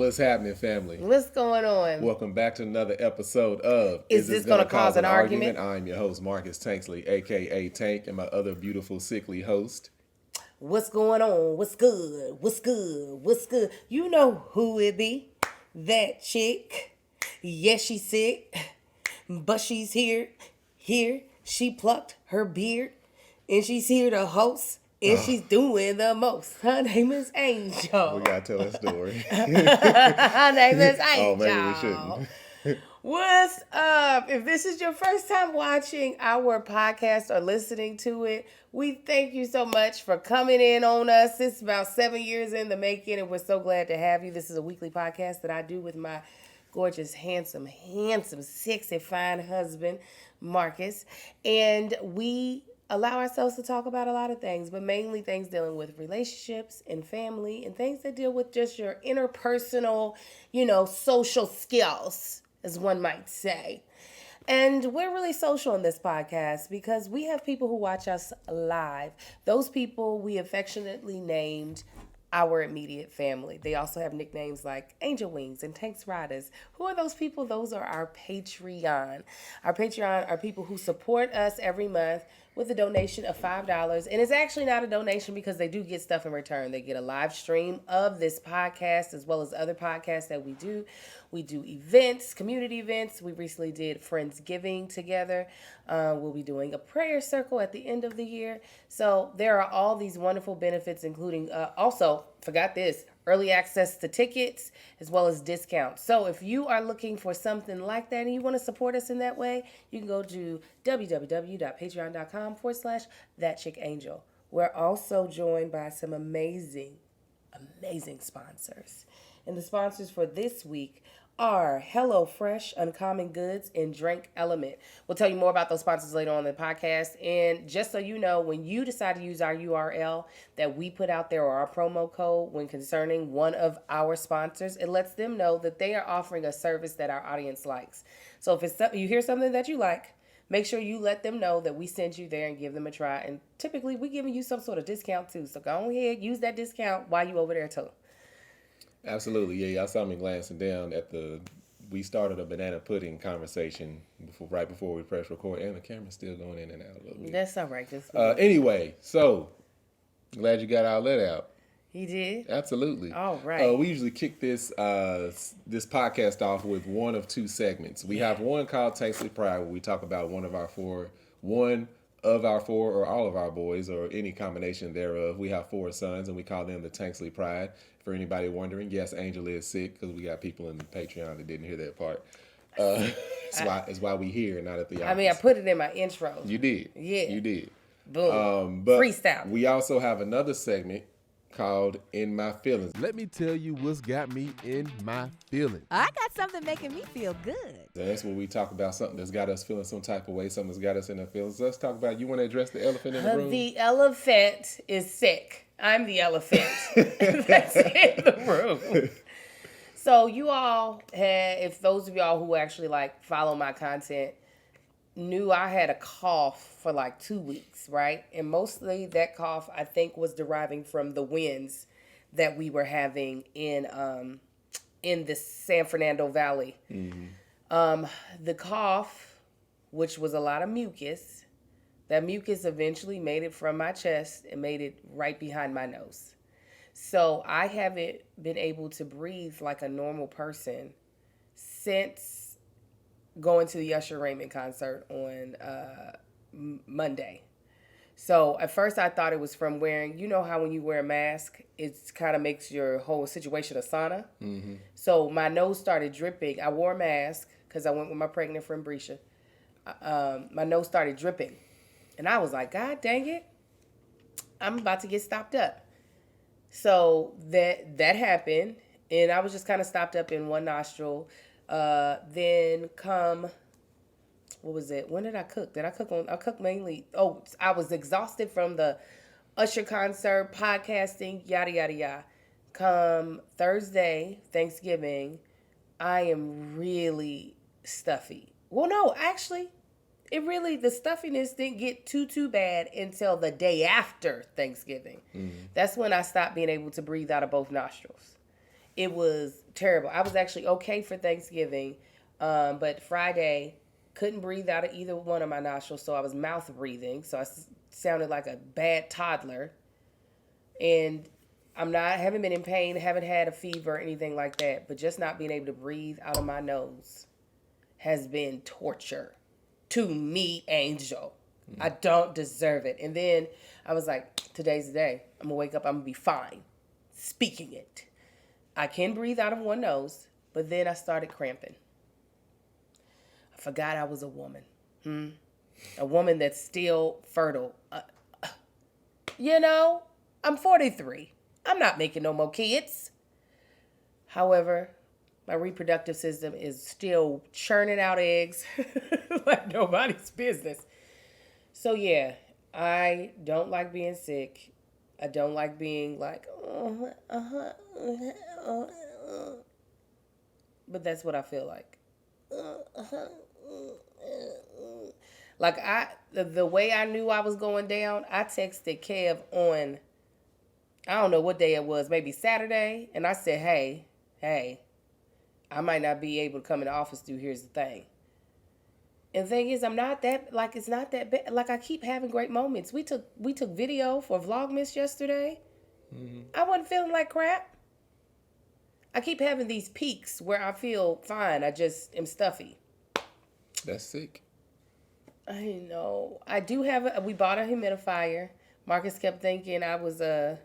What's happening, family? What's going on? Welcome back to another episode of Is This Gonna Cause an Argument? I'm your host, Marcus Tanksley, a.k.a. Tank, and my other beautiful, sickly host. What's going on? What's good? What's good? What's good? You know who it be. That chick. Yes, she's sick, but she's here. Here, she plucked her beard, and she's here to host. And she's doing the most. Her name is Angel. We gotta tell that story. Her name is Angel. Oh, maybe we shouldn't. What's up? If this is your first time watching our podcast or listening to it, we thank you so much for coming in on us. It's about 7 years in the making, and we're so glad to have you. This is a weekly podcast that I do with my gorgeous, handsome, sexy, fine husband, Marcus. And we allow ourselves to talk about a lot of things, but mainly things dealing with relationships and family and things that deal with just your interpersonal, social skills, as one might say. And we're really social in this podcast because we have people who watch us live. Those people we affectionately named our immediate family. They also have nicknames like Angel Wings and Tanks Riders. Who are those people? Those are our Patreon. Our Patreon are people who support us every month with a donation of $5. And it's actually not a donation because they do get stuff in return. They get a live stream of this podcast as well as other podcasts that we do. We do events, community events. We recently did Friendsgiving together. We'll be doing a prayer circle at the end of the year. So there are all these wonderful benefits, including also, forgot this, early access to tickets as well as discounts. So if you are looking for something like that and you want to support us in that way, you can go to www.patreon.com/thatchickangel. We're also joined by some amazing sponsors. And the sponsors for this week are HelloFresh, Uncommon Goods, and Drink Element. We'll tell you more about those sponsors later on in the podcast. And just so you know, when you decide to use our URL that we put out there or our promo code when concerning one of our sponsors, it lets them know that they are offering a service that our audience likes. So if it's you hear something that you like, make sure you let them know that we sent you there and give them a try. And typically, we're giving you some sort of discount too. So go ahead, use that discount while you over there too. Absolutely, yeah. Y'all saw me glancing down at we started a banana pudding conversation right before we pressed record, and the camera's still going in and out a little bit. That's all right. Anyway, so glad you got all that out. He did? Absolutely. All right. We usually kick this podcast off with one of two segments. We have one called Tanksley Pride, where we talk about one of our four or all of our boys, or any combination thereof. We have 4 sons, and we call them the Tanksley Pride. For anybody wondering, yes, Angel is sick, because we got people in the Patreon that didn't hear that part. It's why we here, not at the office. I mean, I put it in my intro. You did. Yeah. You did. Boom. But freestyle. We also have another segment called In My Feelings. Let me tell you what's got me in my feelings. I got something making me feel good. And that's where we talk about something that's got us feeling some type of way, something that's got us in our feelings. Let's talk about, you want to address the elephant in the room? The elephant is sick. I'm the elephant that's in the room. So you all if those of y'all who actually follow my content, knew I had a cough for 2 weeks, right? And mostly that cough, I think, was deriving from the winds that we were having in the San Fernando Valley. Mm-hmm. The cough, which was a lot of mucus, that mucus eventually made it from my chest and made it right behind my nose. So I haven't been able to breathe like a normal person since going to the Usher concert on Monday. So at first I thought it was from wearing, you know how when you wear a mask, it kind of makes your whole situation a sauna. Mm-hmm. So my nose started dripping. I wore a mask because I went with my pregnant friend Brescia. My nose started dripping. And I was like, God dang it, I'm about to get stopped up. So that happened, and I was just kind of stopped up in one nostril. Then what was it? When did I cook? I cooked mainly, I was exhausted from the Usher concert, podcasting, yada, yada, yada. Come Thursday, Thanksgiving, I am really stuffy. Well, no, actually, the stuffiness didn't get too bad until the day after Thanksgiving. Mm-hmm. That's when I stopped being able to breathe out of both nostrils. It was terrible. I was actually okay for Thanksgiving, but Friday couldn't breathe out of either one of my nostrils, so I was mouth breathing. So I sounded like a bad toddler, and haven't been in pain, haven't had a fever or anything like that, but just not being able to breathe out of my nose has been torture to me, Angel. I don't deserve it. And then I was like, today's the day. I'm going to wake up. I'm going to be fine. Speaking it. I can breathe out of one nose, but then I started cramping. I forgot I was a woman. A woman that's still fertile. I'm 43. I'm not making no more kids. However, my reproductive system is still churning out eggs like nobody's business. So yeah, I don't like being sick. I don't like being like, but that's what I feel like. Like the way I knew I was going down, I texted Kev on, I don't know what day it was, maybe Saturday, and I said, hey, I might not be able to come in the office, dude. Here's the thing. And the thing is, I'm not that, like, it's not that bad. Like, I keep having great moments. We took video for Vlogmas yesterday. I wasn't feeling like crap. I keep having these peaks where I feel fine. I just am stuffy. That's sick. I know. I do have we bought a humidifier. Marcus kept thinking I was I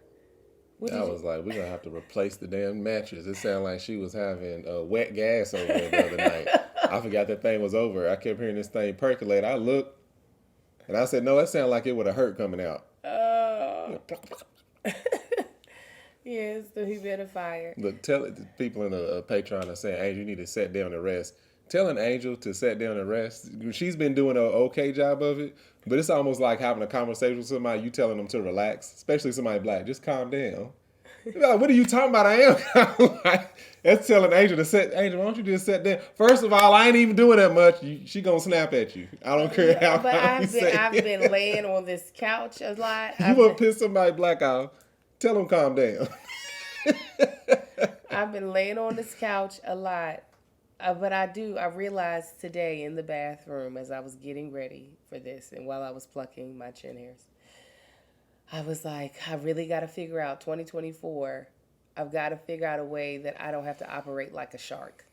was like, we're going to have to replace the damn mattress. It sounded like she was having wet gas over there the other night. I forgot that thing was over. I kept hearing this thing percolate. I looked, and I said, no, that sounded like it would have hurt coming out. Yeah, it's the humidifier. Look, tell it, the people in the Patreon are saying, Angel, you need to sit down and rest. Telling Angel to sit down and rest, she's been doing an okay job of it, but it's almost like having a conversation with somebody, you telling them to relax, especially somebody black, just calm down. You're like, what are you talking about? I am like, that's telling Angel to sit. Angel, why don't you just sit down? First of all, I ain't even doing that much. She gonna snap at you. I don't care how. But I've been laying on this couch a lot. You want to piss somebody black off? Tell them calm down. I've been laying on this couch a lot. But I realized today in the bathroom as I was getting ready for this and while I was plucking my chin hairs, I was like, I really got to figure out 2024. I've got to figure out a way that I don't have to operate like a shark.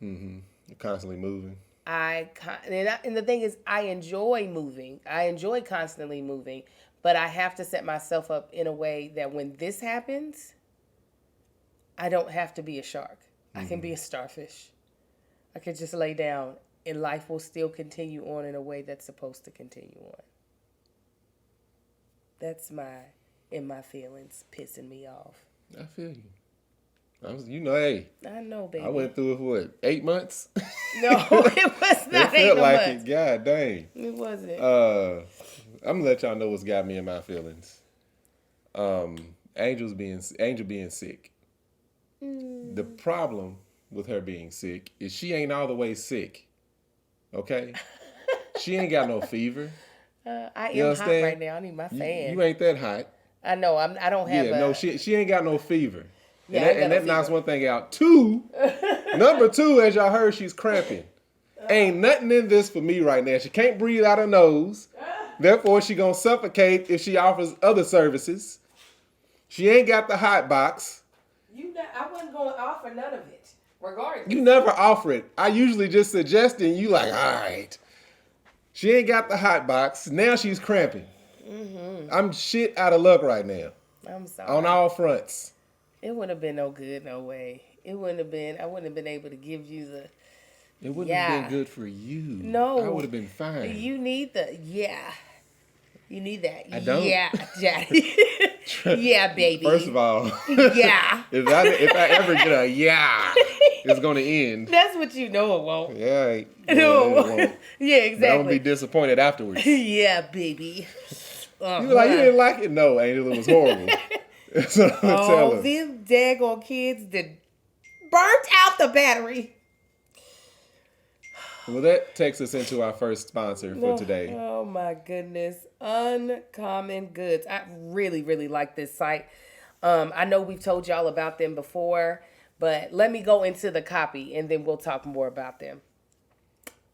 Mm-hmm. You're constantly moving. And the thing is, I enjoy moving. I enjoy constantly moving, but I have to set myself up in a way that when this happens, I don't have to be a shark. I can be a starfish. I could just lay down and life will still continue on in a way that's supposed to continue on. That's my feelings pissing me off. I feel you. Hey. I know, baby. I went through it for what, 8 months? No, it was not 8 felt like months. it. God dang. It wasn't. I'm gonna let y'all know what's got me in my feelings. Angel being sick. The problem with her being sick is she ain't all the way sick. Okay? She ain't got no fever. I am hot right now. I need my fan. You ain't that hot. I know. I don't have. Yeah, no, she ain't got no fever. Yeah, and that knocks one thing out. Number two, as y'all heard, she's cramping. Ain't nothing in this for me right now. She can't breathe out her nose. Therefore, she gonna suffocate if she offers other services. She ain't got the hot box. I wasn't going to offer none of it, regardless. You never offer it. I usually just suggest it and you like, all right. She ain't got the hot box. Now she's cramping. Mm-hmm. I'm shit out of luck right now. I'm sorry. On all fronts. It wouldn't have been no good, no way. I wouldn't have been able to give you the. It wouldn't have been good for you. No. I would have been fine. You need the, You need that. I don't. Yeah, Daddy. Yeah, baby. First of all, yeah. if I ever get a it's gonna end. That's what you know it won't. Yeah. No. It won't. Yeah, exactly. But I'm gonna be disappointed afterwards. Yeah, baby. You were like, you didn't like it? No, Angel, it was horrible. That's what I'm tell her. Them daggone kids that burnt out the battery. Well, that takes us into our first sponsor for today. Oh my goodness. Uncommon Goods. I really, really like this site. I know we've told y'all about them before, But let me go into the copy and then we'll talk more about them.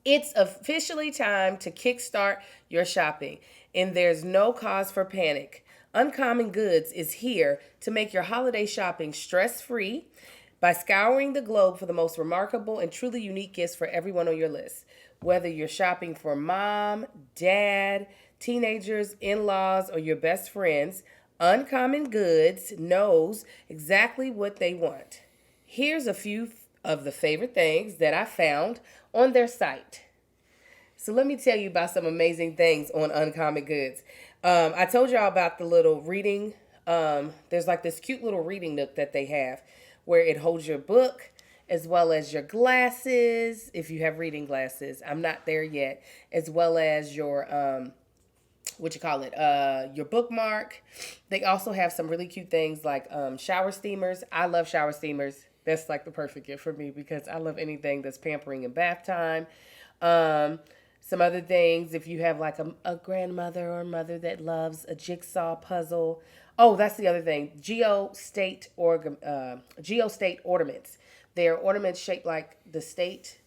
It's officially time to kickstart your shopping, and there's no cause for panic. Uncommon Goods is here to make your holiday shopping stress-free by scouring the globe for the most remarkable and truly unique gifts for everyone on your list. Whether you're shopping for mom, dad, teenagers, in-laws, or your best friends, Uncommon Goods knows exactly what they want. Here's a few of the favorite things that I found on their site. So let me tell you about some amazing things on Uncommon Goods. I told y'all about the little reading. There's like this cute little reading nook that they have where it holds your book as well as your glasses, if you have reading glasses. I'm not there yet. As well as your, your bookmark. They also have some really cute things like shower steamers. I love shower steamers. That's like the perfect gift for me because I love anything that's pampering in bath time. Some other things, if you have like a grandmother or mother that loves a jigsaw puzzle. Oh, that's the other thing. Geo-state ornaments. They're ornaments shaped like the state,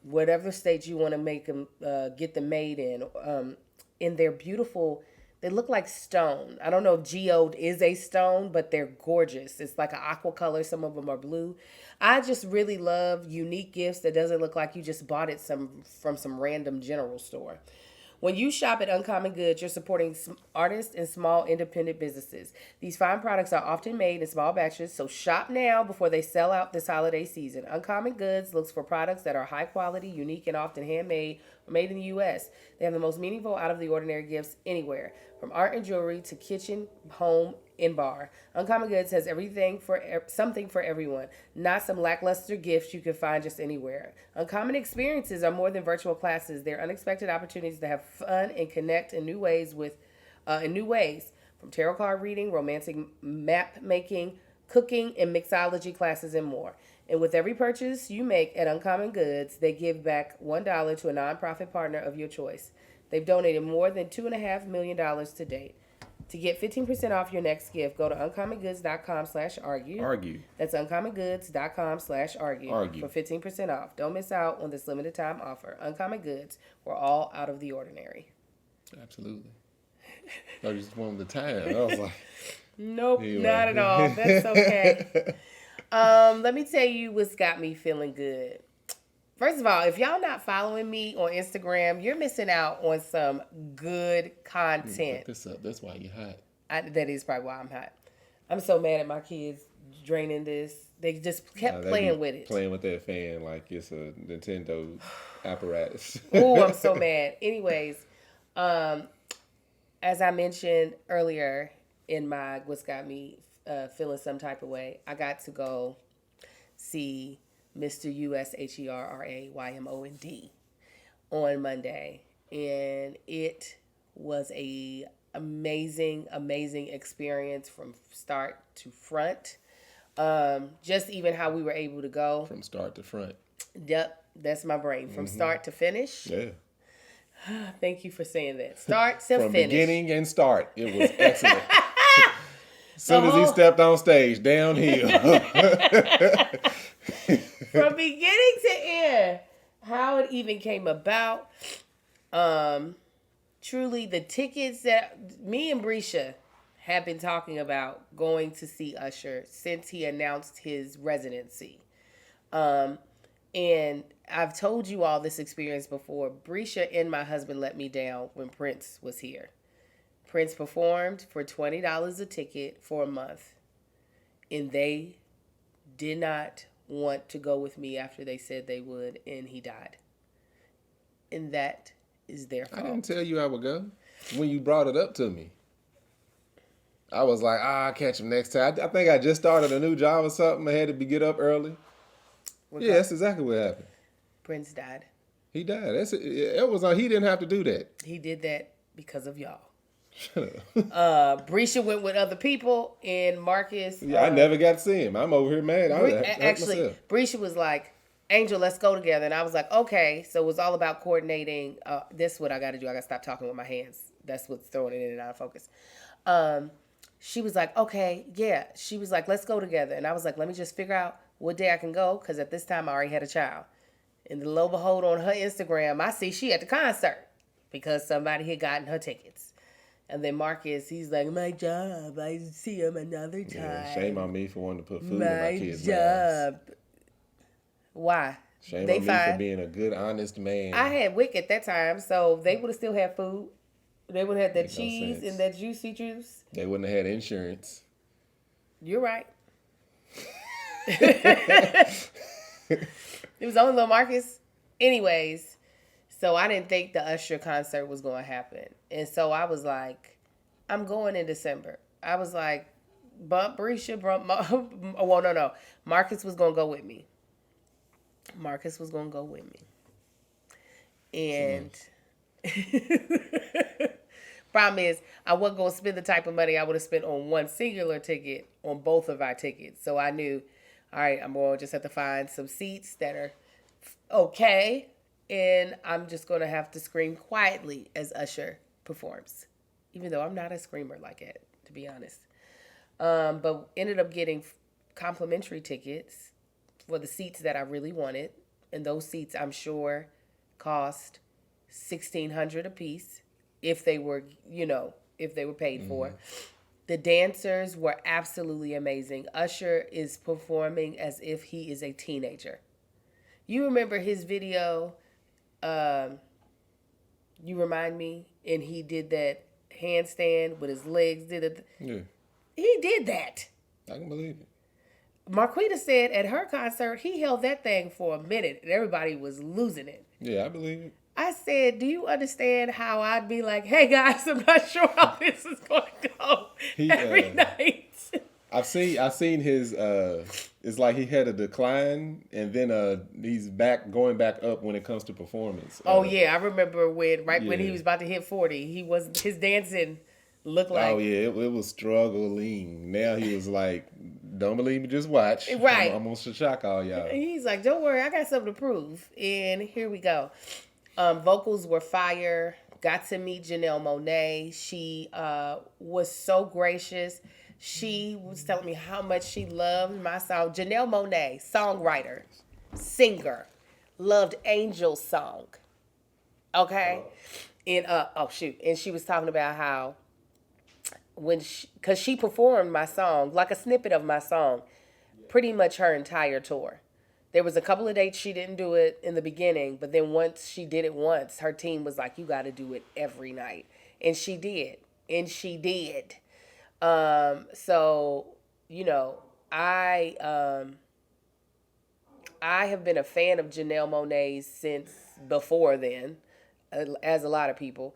whatever state you want to make them, get them made in. And they're beautiful. They look like stone. I don't know if geode is a stone, but they're gorgeous. It's like an aqua color. Some of them are blue. I just really love unique gifts that doesn't look like you just bought it from some random general store. When you shop at Uncommon Goods, you're supporting artists and small independent businesses. These fine products are often made in small batches, so shop now before they sell out this holiday season. Uncommon Goods looks for products that are high quality, unique, and often handmade or made in the U.S. They have the most meaningful, out-of-the-ordinary gifts anywhere, from art and jewelry to kitchen, home, and bar. Uncommon Goods has everything something for everyone, not some lackluster gifts you can find just anywhere. Uncommon experiences are more than virtual classes. They're unexpected opportunities to have fun and connect in new ways from tarot card reading, romantic map making, cooking, and mixology classes and more. And with every purchase you make at Uncommon Goods, they give back $1 to a nonprofit partner of your choice. They've donated more than $2.5 million to date. To get 15% off your next gift, go to uncommongoods.com/argue. Argue. That's uncommongoods.com/argue for 15% off. Don't miss out on this limited time offer. Uncommon Goods, we're all out of the ordinary. Absolutely. I just wanted the time. I was like, nope, anyway. not at all. That's okay. Let me tell you what's got me feeling good. First of all, if y'all not following me on Instagram, you're missing out on some good content. Put this up. That's why you're hot. That is probably why I'm hot. I'm so mad at my kids draining this. They just kept playing with it. Playing with that fan like it's a Nintendo apparatus. Oh, I'm so mad. Anyways, as I mentioned earlier in my What's Got Me Feeling Some Type of Way, I got to go see Mr. USHERRAYMOND on Monday, and it was a amazing experience from start to front. Just even how we were able to go from start to front. Yep, that's my brain. From start to finish. Yeah. Thank you for saying that. Start to from finish. Beginning and start. It was excellent. As soon as he stepped on stage, downhill. From beginning to end, how it even came about. Truly, the tickets that me and Brescia have been talking about going to see Usher since he announced his residency. And I've told you all this experience before. Brescia and my husband let me down when Prince was here. Prince performed for $20 a ticket for a month. And they did not want to go with me after they said they would, and he died. And that is their fault. I didn't tell you I would go when you brought it up to me. I was like, I'll catch him next time. I think I just started a new job or something. I had to get up early. Yeah, that's exactly what happened. Prince died. He died. It was he didn't have to do that. He did that because of y'all. Shut up. Brescia went with other people, and Marcus. Yeah, I never got to see him. I'm over here mad. Actually, Brescia was like, Angel, let's go together. And I was like, okay. So it was all about coordinating. This is what I got to do. I got to stop talking with my hands. That's what's throwing it in and out of focus. She was like, okay, yeah. She was like, let's go together. And I was like, let me just figure out what day I can go, because at this time I already had a child. And lo and behold, on her Instagram, I see she at the concert because somebody had gotten her tickets. And then Marcus, he's like, my job, I see him another time. Yeah, shame on me for wanting to put food in My my kids' mouths. job. Why? Shame They on me fine. for being a good, honest man. I had WIC at that time, so they would have still had food. They would have had that Makes no cheese sense. and that juicy juice. They wouldn't have had insurance. You're right. It was only little Marcus. Anyways, so I didn't think the Usher concert was going to happen. And so I was like, I'm going in December. I was like, bump Brisha, well, no. Marcus was going to go with me. And problem is, I wasn't going to spend the type of money I would have spent on one singular ticket on both of our tickets. So I knew, all right, I'm going to just have to find some seats that are okay. And I'm just going to have to scream quietly as Usher performs. Even though I'm not a screamer like that, to be honest. But ended up getting complimentary tickets for the seats that I really wanted. And those seats, I'm sure, cost $1,600 a piece if they were, paid for. The dancers were absolutely amazing. Usher is performing as if he is a teenager. You remember his video, You Remind Me? And he did that handstand with his legs. Yeah, He did that. I can believe it. Marquita said at her concert, he held that thing for a minute and everybody was losing it. Yeah, I believe it. I said, do you understand how I'd be like, hey guys, I'm not sure how this is going to go every night. I've seen his it's like he had a decline and then he's going back up when it comes to performance. Oh yeah, I remember when when he Yeah. was about to hit 40, his dancing looked like Oh yeah, it was struggling. Now he was like, don't believe me, just watch. Right. I'm gonna shock all y'all. And he's like, don't worry, I got something to prove. And here we go. Vocals were fire. Got to meet Janelle Monáe. She was so gracious. She was telling me how much she loved my song. Janelle Monáe, songwriter, singer, loved Angel's song. Okay? And and she was talking about how because she performed my song, like a snippet of my song, pretty much her entire tour. There was a couple of dates she didn't do it in the beginning, but then once she did it once, her team was like, you got to do it every night. And she did. So, I have been a fan of Janelle Monáe's since before then, as a lot of people.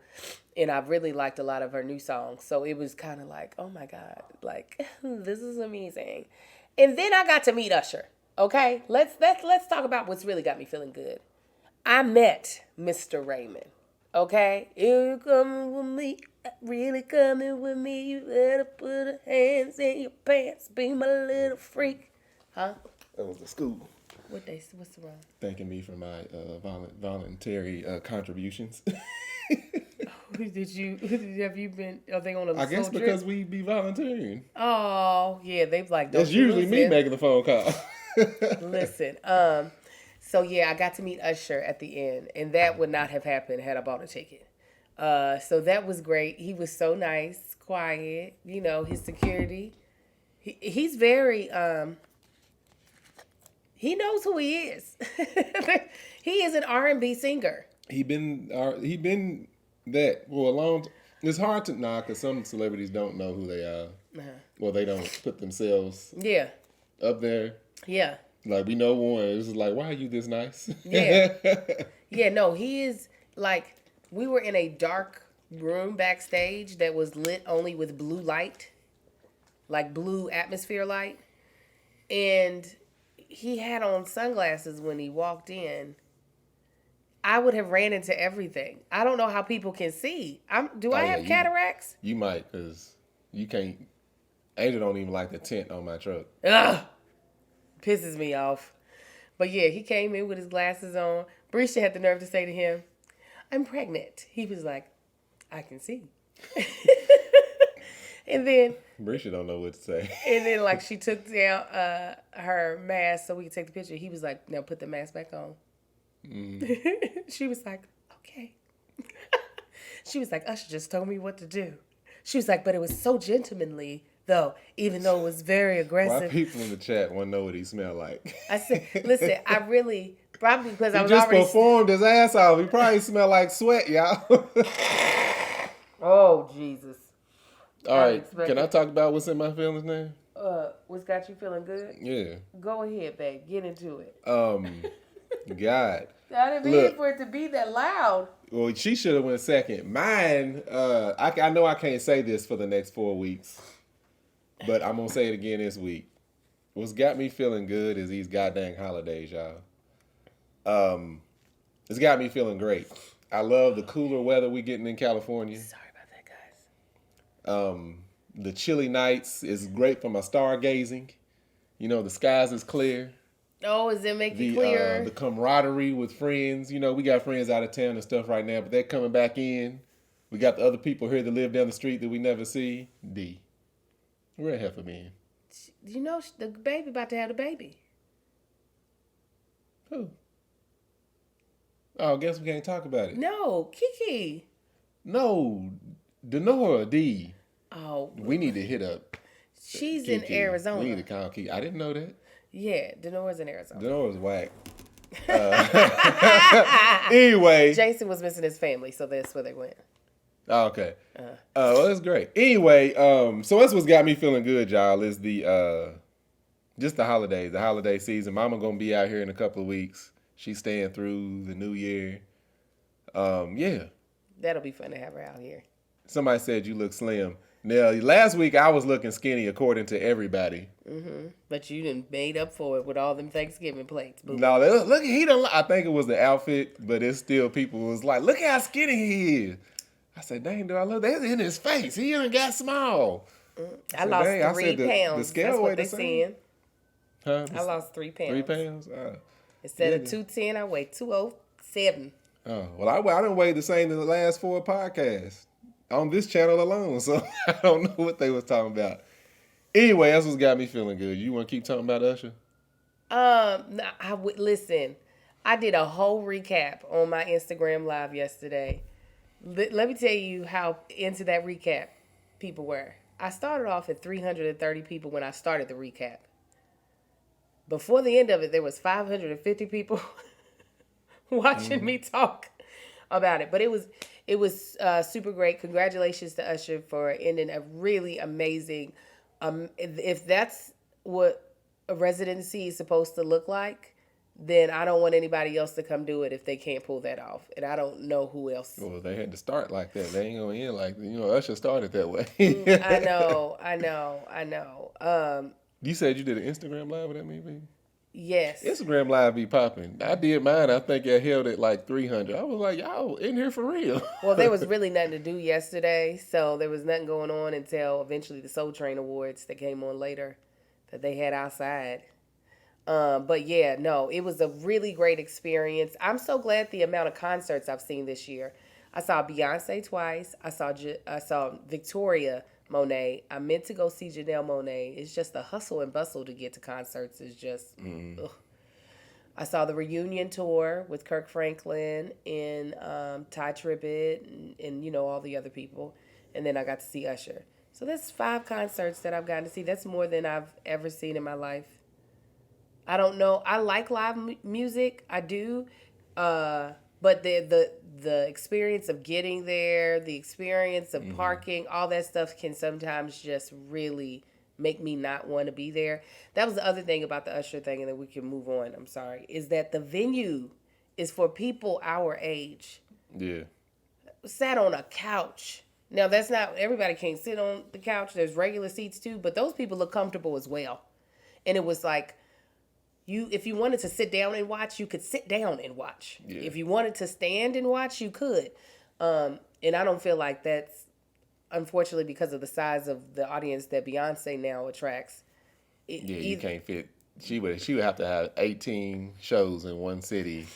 And I've really liked a lot of her new songs. So it was kind of like, oh my God, like, this is amazing. And then I got to meet Usher. Okay, let's talk about what's really got me feeling good. I met Mr. Raymond. Okay, you coming with me, really coming with me. You better put your hands in your pants, be my little freak, huh? That was the school What's wrong? thanking me for my voluntary contributions. Have you been? Are they on a? I guess soul because trip? we be volunteering. Oh yeah, they've like. It's usually me making the phone call. Listen, so yeah, I got to meet Usher at the end, and that would not have happened had I bought a ticket. So that was great. He was so nice, quiet. His security. He's very. He knows who he is. He is an R&B singer. He been that for a long time. It's hard to because some celebrities don't know who they are. Well, they don't put themselves Yeah. up there. Yeah. Like, we know one. It's just like, why are you this nice? Yeah. Yeah, no, he is like, we were in a dark room backstage that was lit only with blue light, like blue atmosphere light. And he had on sunglasses when he walked in. I would have ran into everything. I don't know how people can see. Do I have cataracts? You might, because you can't. Angel don't even like the tint on my truck. Ugh. Pisses me off. But yeah, he came in with his glasses on. Brisha had the nerve to say to him, I'm pregnant. He was like, I can see. And then Marisha don't know what to say. And then, like, she took down her mask so we could take the picture. He was like, now put the mask back on. She was like, okay. She was like, Usher just told me what to do. She was like, but it was so gentlemanly, though, even though it was very aggressive. Why people in the chat want to know what he smelled like? I said, listen, I really, probably because I He was just already... performed his ass off. He probably smelled like sweat, y'all. Oh, Jesus. All right, can I talk about what's in my feelings now? What's got you feeling good? Yeah. Go ahead, babe. Get into it. God. I didn't mean for it to be that loud. Well, she should have went second. Mine, I know I can't say this for the next 4 weeks, but I'm going to say it again this week. What's got me feeling good is these goddamn holidays, y'all. It's got me feeling great. I love the cooler weather we getting in California. Sorry about that, guys. The chilly nights is great for my stargazing. You know, the skies is clear. Oh, does it make it clear? The camaraderie with friends. You know, we got friends out of town and stuff right now, but they're coming back in. We got the other people here that live down the street that we never see. D. Where the heifer been? You know, the baby about to have a baby. Who? Oh, I guess we can't talk about it. No, Kiki. No, Denora D. Oh. We need to hit up. She's Kiki. in Arizona. We need to call Kiki. I didn't know that. Yeah, Denora's in Arizona. Denora's whack. Anyway. Jason was missing his family, so that's where they went. Oh, okay. Well, that's great. Anyway, so that's what's got me feeling good, y'all, is the just the holidays, the holiday season. Mama gonna be out here in a couple of weeks. She's staying through the new year. Yeah. That'll be fun to have her out here. Somebody said you look slim. Now, last week I was looking skinny according to everybody. Mm-hmm. But you done made up for it with all them Thanksgiving plates. Boo. No, look, he don't. I think it was the outfit, but it's still people was like, look how skinny he is. I said, dang, do I look? That's in his face. He done got small. I lost 3 pounds. The scale That's what weighed they're the same. saying. Huh? I lost 3 pounds. 3 pounds? Instead of 210, I weighed 207. Oh, well, I done weighed the same in the last 4 podcasts on this channel alone, so I don't know what they was talking about. Anyway, that's what's got me feeling good. You want to keep talking about Usher? Listen, I did a whole recap on my Instagram live yesterday. Let me tell you how into that recap people were. I started off at 330 people when I started the recap. Before the end of it, there was 550 people watching me talk about it. But it was super great. Congratulations to Usher for ending a really amazing. If that's what a residency is supposed to look like, then I don't want anybody else to come do it if they can't pull that off. And I don't know who else. Well, they had to start like that. They ain't going to end like that. You know, Usher started that way. I know. You said you did an Instagram live with that, maybe? Yes. Instagram live be popping. I did mine. I think I held it like 300. I was like, y'all in here for real. Well, there was really nothing to do yesterday, so there was nothing going on until eventually the Soul Train Awards that came on later that they had outside. But yeah, no, it was a really great experience. I'm so glad the amount of concerts I've seen this year. I saw Beyonce twice. I saw Victoria Monet. I meant to go see Janelle Monáe. It's just the hustle and bustle to get to concerts is just. Ugh. I saw the reunion tour with Kirk Franklin and Ty Tribbett and you know all the other people, and then I got to see Usher. So that's 5 concerts that I've gotten to see. That's more than I've ever seen in my life. I don't know. I like live music. I do. But the experience of getting there, the experience of parking, all that stuff can sometimes just really make me not want to be there. That was the other thing about the Usher thing, and then we can move on. I'm sorry. Is that the venue is for people our age. Yeah. Sat on a couch. Now, that's not, everybody can't sit on the couch. There's regular seats too, but those people look comfortable as well. And it was like, if you wanted to sit down and watch, you could sit down and watch. Yeah. If you wanted to stand and watch, you could. And I don't feel like that's, unfortunately, because of the size of the audience that Beyonce now attracts. You can't fit. She would have to have 18 shows in one city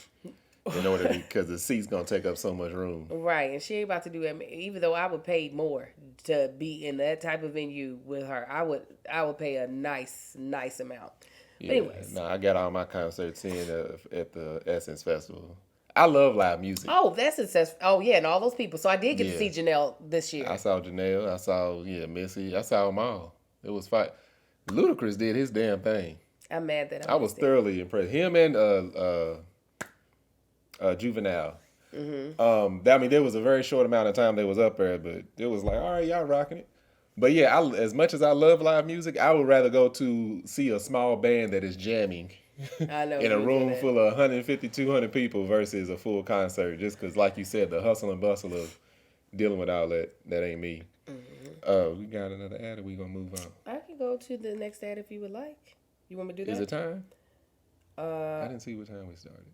in order because the seat's gonna take up so much room. Right, and she ain't about to do that. Even though I would pay more to be in that type of venue with her, I would pay a nice amount. Yeah, But anyways, I got all my concerts in at the Essence Festival. I love live music. oh, that's successful. Oh yeah, and all those people. So I did get to see Janelle this year. I saw Janelle. I saw Missy. I saw them all. It was fine. Ludacris did his damn thing. I'm mad that I was thoroughly impressed. Him and Juvenile. Mm-hmm. I mean, there was a very short amount of time they was up there, but it was like, all right, y'all rocking it. But yeah, as much as I love live music, I would rather go to see a small band that is jamming I know in a room full of 150, 200 people versus a full concert. Just because, like you said, the hustle and bustle of dealing with all that ain't me. Mm-hmm. We got another ad, or we gonna move on? I can go to the next ad if you would like. You want me to do that? Is it time? I didn't see what time we started.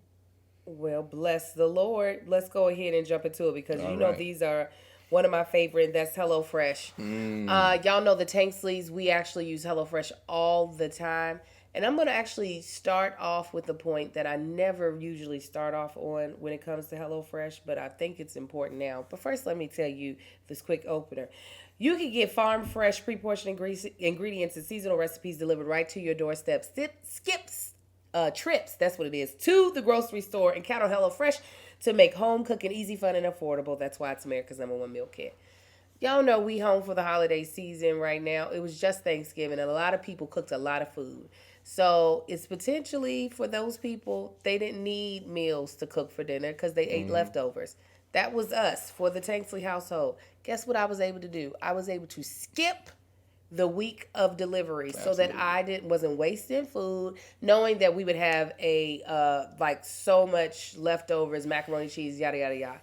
Well, bless the Lord. Let's go ahead and jump into it because All you know right. these are one of my favorite. That's HelloFresh. Y'all know the Tanksleys. We actually use HelloFresh all the time. And I'm going to actually start off with the point that I never usually start off on when it comes to HelloFresh, but I think it's important now. But first, let me tell you this quick opener. You can get farm fresh, pre-portioned ingredients and seasonal recipes delivered right to your doorstep. Skips trips, that's what it is, to the grocery store and count on HelloFresh to make home cooking easy, fun, and affordable. That's why it's America's #1 meal kit. Y'all know we home for the holiday season right now. It was just Thanksgiving, and a lot of people cooked a lot of food. So it's potentially for those people, they didn't need meals to cook for dinner because they ate leftovers. That was us for the Tanksley household. Guess what I was able to do? I was able to skip the week of delivery so that I wasn't wasting food, knowing that we would have like so much leftovers, macaroni, cheese, yada yada yada.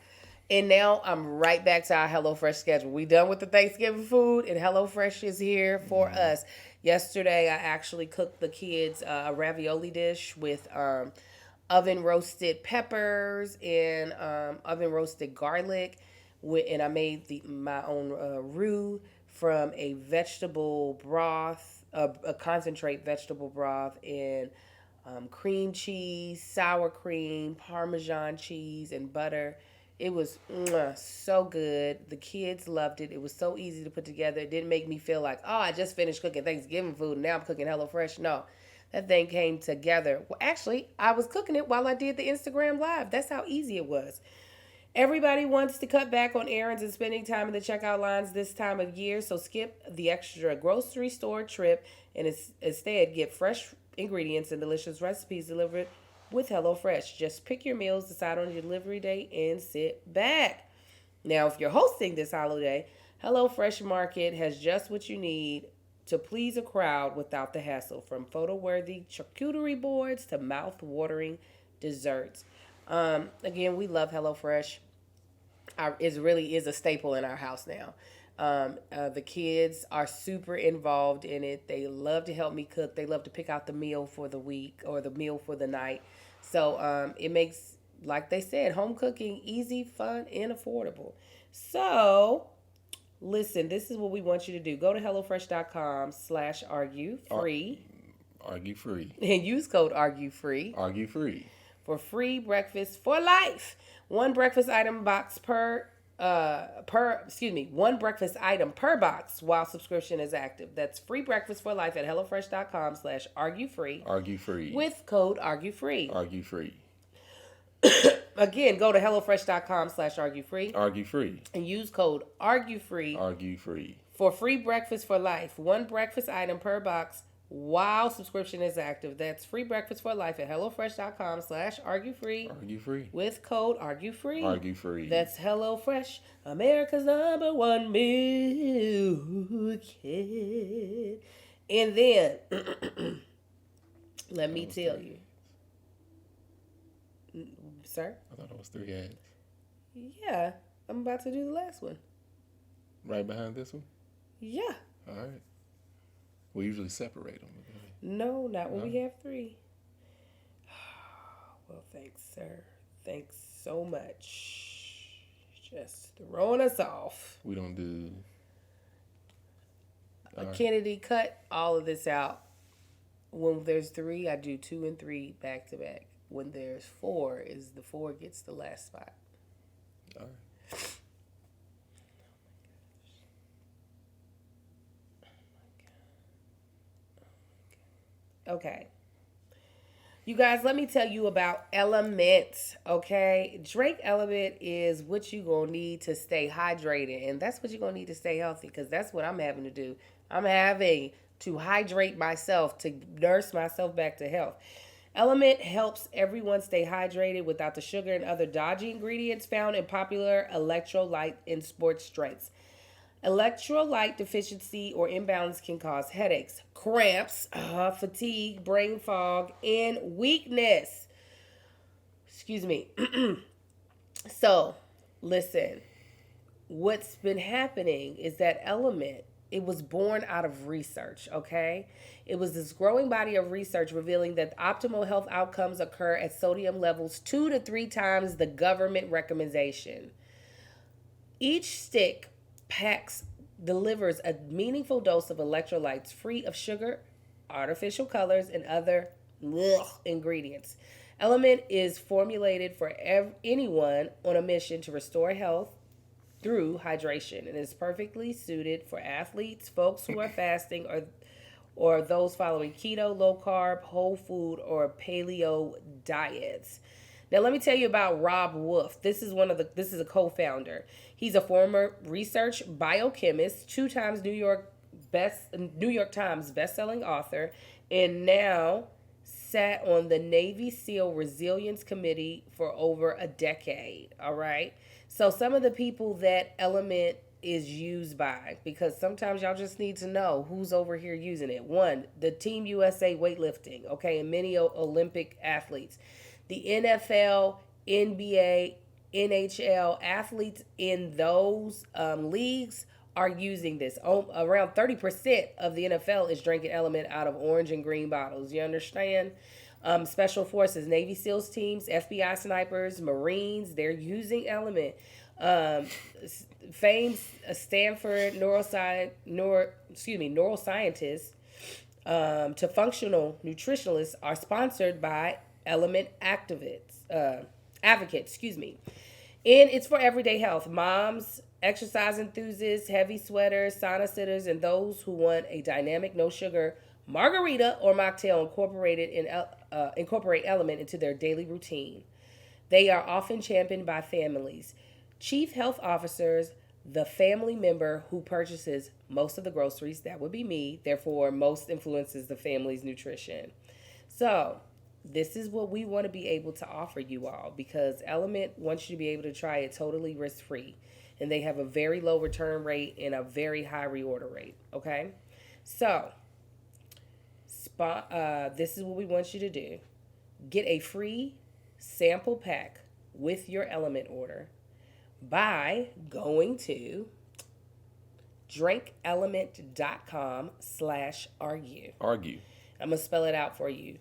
And now I'm right back to our HelloFresh schedule. We done with the Thanksgiving food, and HelloFresh is here for us. Yesterday, I actually cooked the kids a ravioli dish with oven roasted peppers and oven roasted garlic, and I made my own roux from a vegetable broth, a concentrate vegetable broth, and cream cheese, sour cream, Parmesan cheese, and butter. It was so good. The kids loved it. It was so easy to put together. It didn't make me feel like, oh, I just finished cooking Thanksgiving food and now I'm cooking HelloFresh. No, that thing came together. Well, actually, I was cooking it while I did the Instagram Live. That's how easy it was. Everybody wants to cut back on errands and spending time in the checkout lines this time of year, so skip the extra grocery store trip and instead get fresh ingredients and delicious recipes delivered with HelloFresh. Just pick your meals, decide on your delivery date, and sit back. Now, if you're hosting this holiday, HelloFresh Market has just what you need to please a crowd without the hassle, from photo-worthy charcuterie boards to mouth-watering desserts. Again, we love HelloFresh. It really is a staple in our house now. The kids are super involved in it. They love to help me cook. They love to pick out the meal for the week or the meal for the night. So it makes, like they said, home cooking easy, fun, and affordable. So listen, this is what we want you to do. Go to HelloFresh.com/argue-free. Argue free. And use code argue-free. Argue free. For free breakfast for life. One breakfast item per box while subscription is active. That's free breakfast for life at HelloFresh.com/argue-free. Argue free. With code argue-free. Argue free. Again, go to HelloFresh.com/argue-free. Argue free. And use code argue-free. Argue free. For free breakfast for life. One breakfast item per box while subscription is active. That's free breakfast for life at HelloFresh.com/argue-free. Argue free. With code argue-free. Argue free. That's HelloFresh, America's #1 meal kit. And then, let me tell you. Sir? I thought it was 3 ads. Yeah, I'm about to do the last one. Right behind this one? Yeah. All right. We usually separate them. No, not when we have 3. Well, thanks, sir. Thanks so much. Just throwing us off. We don't do... Kennedy, cut all of this out. When there's 3, I do 2 and 3 back to back. when there's 4 is the 4 gets the last spot. All right. Okay. You guys, let me tell you about LMNT, okay? Drink LMNT is what you gonna need to stay hydrated, and that's what you're gonna need to stay healthy, because that's what I'm having to do. I'm having to hydrate myself to nurse myself back to health. LMNT helps everyone stay hydrated without the sugar and other dodgy ingredients found in popular electrolyte in sports drinks. Electrolyte deficiency or imbalance can cause headaches, cramps, fatigue, brain fog, and weakness. Excuse me. So, listen, what's been happening is that LMNT, it was born out of research, okay? It was this growing body of research revealing that optimal health outcomes occur at sodium levels 2 to 3 times the government recommendation. Each stick delivers a meaningful dose of electrolytes free of sugar, artificial colors, and other ingredients. LMNT is formulated for anyone on a mission to restore health through hydration, and is perfectly suited for athletes, folks who are fasting, or those following keto, low carb, whole food, or paleo diets. Now, let me tell you about Rob Wolf. This is a co-founder. He's a former research biochemist, 2 times New York Times best-selling author, and now sat on the Navy SEAL Resilience Committee for over a decade. All right. So some of the people that LMNT is used by, because sometimes y'all just need to know who's over here using it. 1, the Team USA weightlifting, okay, and many Olympic athletes. The NFL, NBA, NHL athletes in those leagues are using this. Around 30% of the NFL is drinking LMNT out of orange and green bottles. You understand? Special Forces, Navy SEALs teams, FBI snipers, Marines, they're using LMNT. Famed Stanford neuroscientists to functional nutritionalists are sponsored by LMNT advocates. And it's for everyday health. Moms, exercise enthusiasts, heavy sweaters, sauna sitters, and those who want a dynamic, no sugar margarita or mocktail incorporate LMNT into their daily routine. They are often championed by families. Chief health officers, the family member who purchases most of the groceries, that would be me, therefore most influences the family's nutrition. So, this is what we want to be able to offer you all, because LMNT wants you to be able to try it totally risk-free. And they have a very low return rate and a very high reorder rate, okay? So, this is what we want you to do. Get a free sample pack with your LMNT order by going to drinklmnt.com/argue. Argue. I'm going to spell it out for you.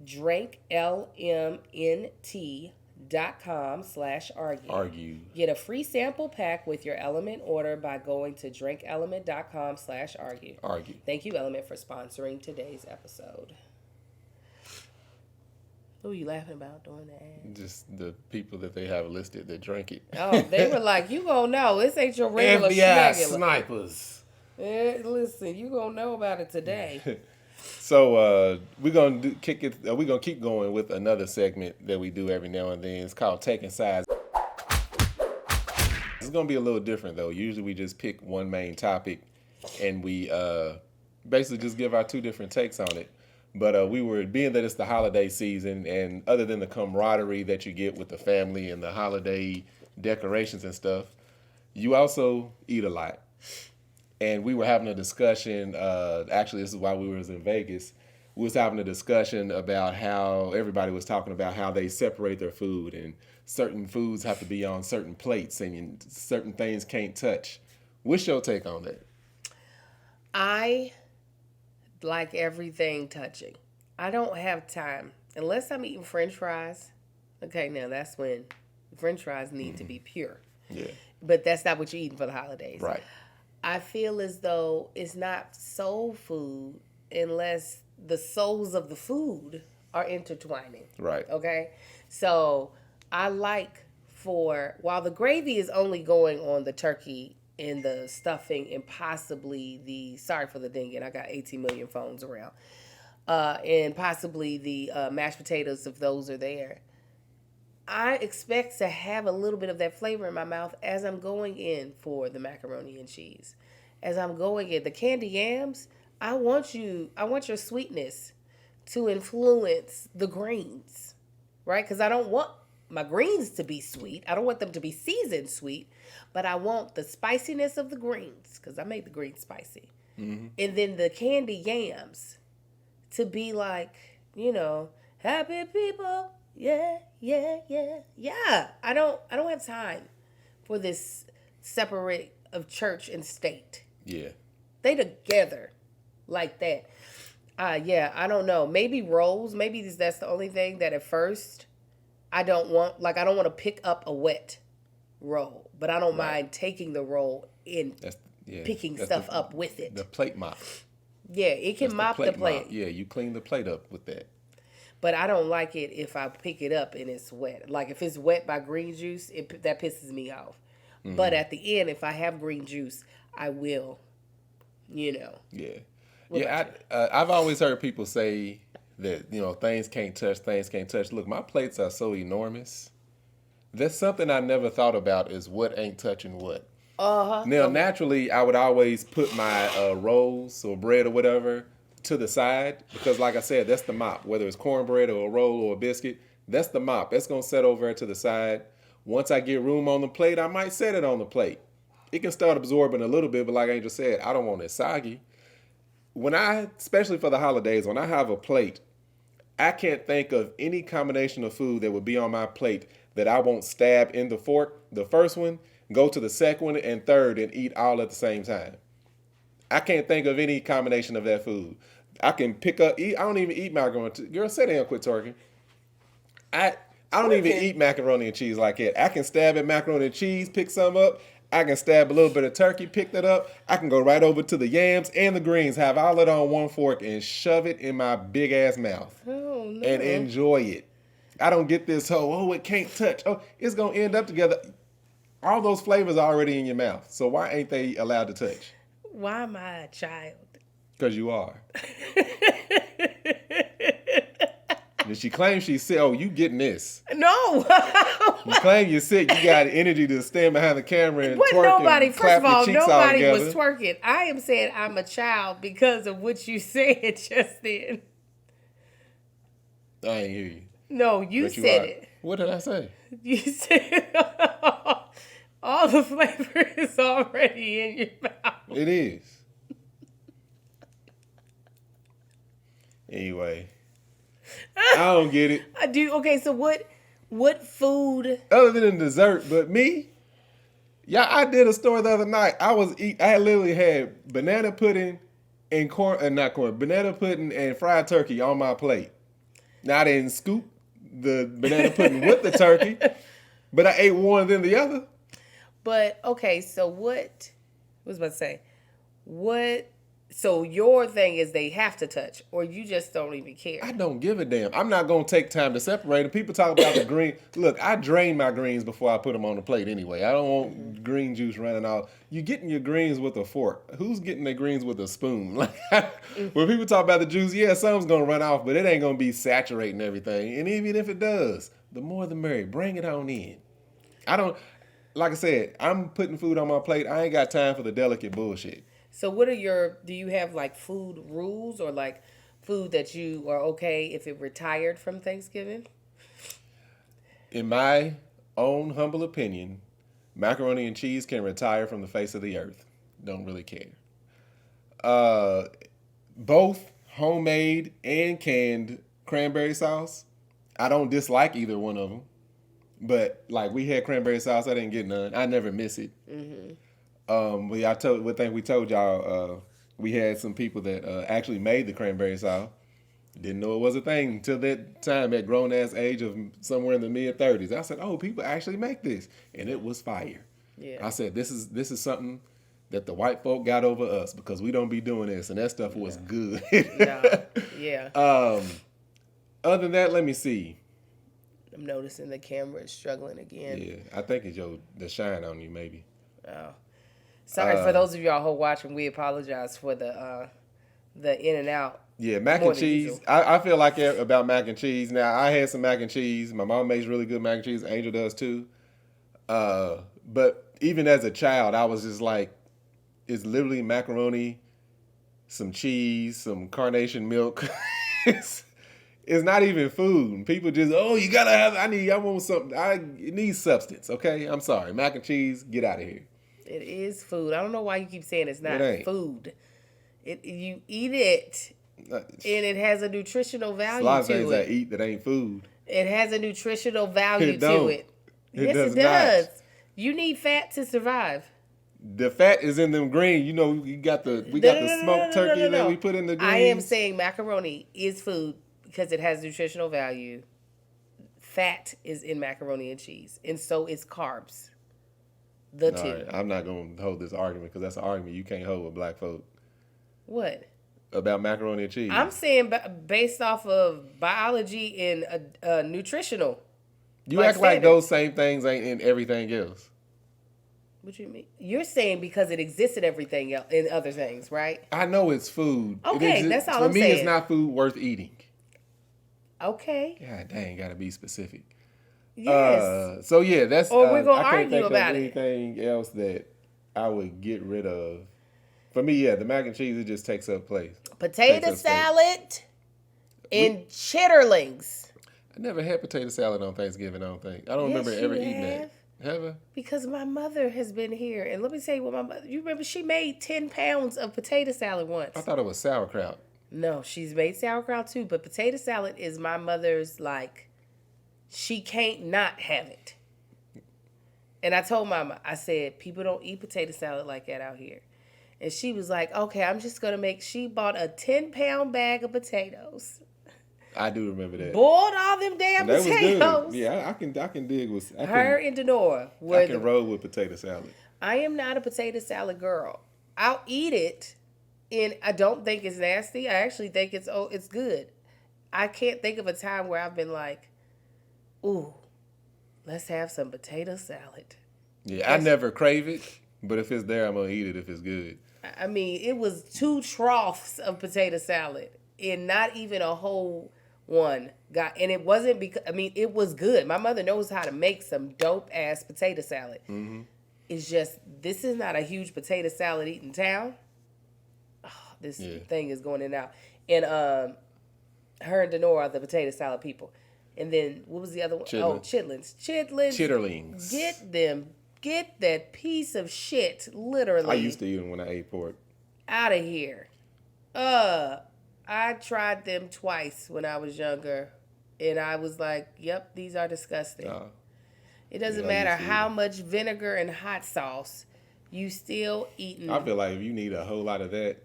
drinklmnt.com/argue. Argue. Get a free sample pack with your LMNT order by going to drinklmnt.com/argue. Argue. Thank you, LMNT, for sponsoring today's episode. Who are you laughing about doing that? Just the people that they have listed that drink it. Oh, they were like, you gonna know. This ain't your regular FBI schmegular. snipers. Listen, you gonna know about it today. So we're gonna kick it. We're gonna keep going with another segment that we do every now and then. It's called Taking Sides. It's gonna be a little different though. Usually we just pick one main topic and we basically just give our 2 different takes on it. But we were, being that it's the holiday season, and other than the camaraderie that you get with the family and the holiday decorations and stuff, you also eat a lot. And we were having a discussion, actually this is while we were in Vegas, we was having a discussion about how everybody was talking about how they separate their food, and certain foods have to be on certain plates and certain things can't touch. What's your take on that? I like everything touching. I don't have time. Unless I'm eating French fries. Okay, now that's when French fries need to be pure. Yeah. But that's not what you're eating for the holidays. Right. I feel as though it's not soul food unless the souls of the food are intertwining. Right. Okay? So I like while the gravy is only going on the turkey and the stuffing and possibly sorry for the dinging, I got 18 million phones around. And possibly the mashed potatoes if those are there. I expect to have a little bit of that flavor in my mouth as I'm going in for the macaroni and cheese. As I'm going in, the candy yams, I want your sweetness to influence the greens, right? Because I don't want my greens to be sweet. I don't want them to be seasoned sweet, but I want the spiciness of the greens because I made the greens spicy. Mm-hmm. And then the candy yams to be like, happy people. Yeah. I don't have time for this separate of church and state. Yeah. They together like that. I don't know. Maybe rolls. Maybe that's the only thing that at first I don't want. Like I don't want to pick up a wet roll, but I don't mind taking the roll and picking stuff up with it. The plate mop. Yeah, it can mop the plate. Yeah, you clean the plate up with that. But I don't like it if I pick it up and it's wet. Like if it's wet by green juice, that pisses me off. Mm-hmm. But at the end, if I have green juice, I will, Yeah. I've always heard people say that, things can't touch. Look, my plates are so enormous. That's something I never thought about is what ain't touching what. Uh-huh. Now, naturally, I would always put my rolls or bread or whatever to the side because, like I said, that's the mop. Whether it's cornbread or a roll or a biscuit, that's the mop. That's going to set over to the side. Once I get room on the plate, I might set it on the plate. It can start absorbing a little bit, but like Angel said, I don't want it soggy. Especially for the holidays, when I have a plate, I can't think of any combination of food that would be on my plate that I won't stab in the fork, the first one, go to the second one and third and eat all at the same time. I can't think of any combination of that food. I can eat. I don't even eat macaroni. Girl, sit down, quit twerking. I don't even eat macaroni and cheese like that. I can stab at macaroni and cheese, pick some up. I can stab a little bit of turkey, pick that up. I can go right over to the yams and the greens, have all it on one fork and shove it in my big ass mouth. Oh, no. And enjoy it. I don't get this whole, it can't touch. Oh, it's going to end up together. All those flavors are already in your mouth. So why ain't they allowed to touch? Why am I a child? Because you are. And she claims she's sick. Oh, you getting this. No. You claim you're sick. You got energy to stand behind the camera and twerk and clap your cheeks all nobody together. was twerking. I am saying I'm a child because of what you said just then. I ain't hear you. No, you said it. What did I say? You said all the flavor is already in your mouth. It is. Anyway, I don't get it. I do. Okay, so what food? Other than dessert, but me? Yeah, I did a story the other night. I literally had banana pudding and banana pudding and fried turkey on my plate. Now I didn't scoop the banana pudding with the turkey, but I ate one then the other. But okay, so what was I about to say? So your thing is they have to touch, or you just don't even care? I don't give a damn. I'm not going to take time to separate them. People talk about the green. Look, I drain my greens before I put them on the plate anyway. I don't want green juice running out. You're getting your greens with a fork. Who's getting their greens with a spoon? Like, when people talk about the juice, yeah, some's going to run off, but it ain't going to be saturating everything. And even if it does, the more the merrier. Bring it on in. Like I said, I'm putting food on my plate. I ain't got time for the delicate bullshit. So do you have like food rules or like food that you are okay if it retired from Thanksgiving? In my own humble opinion, macaroni and cheese can retire from the face of the earth. Don't really care. Both homemade and canned cranberry sauce, I don't dislike either one of them. But like we had cranberry sauce, I didn't get none. I never miss it. Mm-hmm. We told y'all we had some people that actually made the cranberry sauce. Didn't know it was a thing until that time at grown ass age of somewhere in the mid-30s. I said, "Oh, people actually make this," and it was fire. Yeah. I said, "This is something that the white folk got over us because we don't be doing this," and that stuff was good. Yeah. Other than that, let me see. I'm noticing the camera is struggling again. Yeah, I think it's the shine on you, maybe. Oh. Sorry for those of y'all who are watching. We apologize for the in and out. Yeah, mac and cheese. I feel like about mac and cheese. Now, I had some mac and cheese. My mom makes really good mac and cheese. Angel does too. But even as a child, I was just like, it's literally macaroni, some cheese, some carnation milk. It's not even food. People just, you gotta have. I want something. It needs substance. Okay, I'm sorry. Mac and cheese, get out of here. It is food. I don't know why you keep saying it's not food. You eat it, and it has a nutritional value to it. A lot of things I eat that ain't food. It has a nutritional value It to don't. it. It Yes, does it does. not. You need fat to survive. The fat is in them green. You know, we got the smoked turkey that we put in the greens. I am saying macaroni is food because it has nutritional value. Fat is in macaroni and cheese, and so is carbs. The two. Right, I'm not going to hold this argument because that's an argument you can't hold with black folk. What? About macaroni and cheese. I'm saying based off of biology and nutritional. You act like those same things ain't in everything else. What you mean? You're saying because it exists in everything else, in other things, right? I know it's food. Okay, that's all I'm saying. For me, it's not food worth eating. Okay. God dang, gotta be specific. Yes. So yeah, that's. Or we're gonna I can't argue think about of it. anything else that I would get rid of. For me, yeah, the mac and cheese, it just takes up place. Potato salad and chitterlings. I never had potato salad on Thanksgiving, I don't think. I don't remember ever eating that. Have I? Because my mother has been here. And let me tell you what my mother, you remember she made 10 pounds of potato salad once. I thought it was sauerkraut. No, she's made sauerkraut too. But potato salad is my mother's, like, she can't not have it. And I told Mama, I said, people don't eat potato salad like that out here. And she was like, okay, I'm just going to she bought a 10-pound bag of potatoes. I do remember that. Boiled all them damn that potatoes. Was good. Yeah, I can dig with her and Denora. I can roll with potato salad. I am not a potato salad girl. I'll eat it, and I don't think it's nasty. I actually think it's good. I can't think of a time where I've been like, ooh, let's have some potato salad. Yeah, I never crave it, but if it's there, I'm gonna eat it if it's good. I mean, it was 2 troughs of potato salad, and not even a whole one and it wasn't because, I mean, it was good. My mother knows how to make some dope ass potato salad. Mm-hmm. It's just, this is not a huge potato salad eating town. Oh, this thing is going in and out. And her and Denora are the potato salad people. And then what was the other one? Oh, chitlins. Chitterlings. Get that piece of shit, literally. I used to eat them when I ate pork. Out of here. I tried them twice when I was younger, and I was like, yep, these are disgusting. It doesn't matter how much vinegar and hot sauce, you still eating. I feel like if you need a whole lot of that,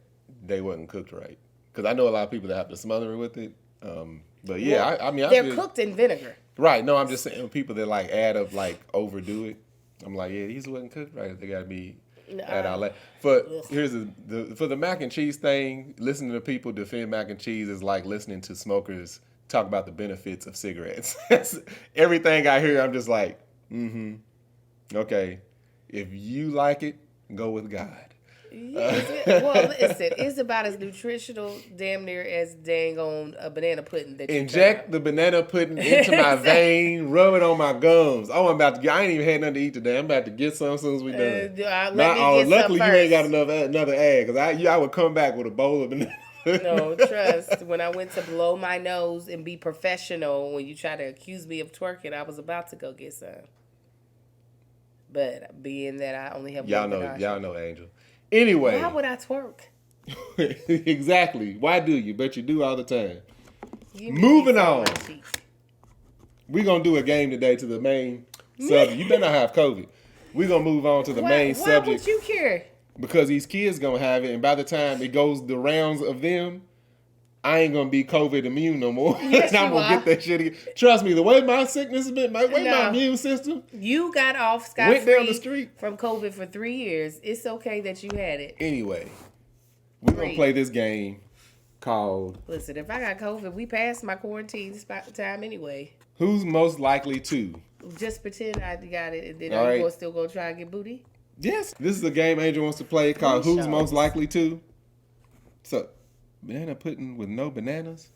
they wasn't cooked right. Because I know a lot of people that have to smother it with it. But yeah, well, I mean, they're cooked in vinegar. Right. No, I'm just saying people that like add up, like overdo it. I'm like, yeah, these wasn't cooked right. They got to be at our here's for the mac and cheese thing, listening to people defend mac and cheese is like listening to smokers talk about the benefits of cigarettes. Everything I hear, I'm just like, okay. If you like it, go with God. Well, listen, it's about as nutritional, damn near, as dang on a banana pudding. That inject the banana pudding into my vein, rub it on my gums. Oh, I'm about to I ain't even had nothing to eat today. I'm about to get some as soon as we done. Luckily, you ain't got another egg, because I would come back with a bowl of banana. No, trust. When I went to blow my nose and be professional, when you try to accuse me of twerking, I was about to go get some. But being that I only have y'all know Angel. Anyway. Why would I twerk? Exactly. Why do you? But you do all the time. Moving on. We're going to do a game today to the main subject. You better not have COVID. We're going to move on to the main subject. Why would you care? Because these kids going to have it, and by the time it goes the rounds of them, I ain't going to be COVID immune no more. Yes, I'm going to get that shit again. Trust me, the way my sickness has been, my immune system. You got off scot-free went down the street from COVID for 3 years. It's okay that you had it. Anyway, we're going to play this game called Listen, if I got COVID, we passed my quarantine time anyway. Who's Most Likely To? Just pretend I got it, and then All right. you still gonna try and get booty? Yes. This is a game Angel wants to play called Please Who's show. Most Likely To? So, banana pudding with no bananas?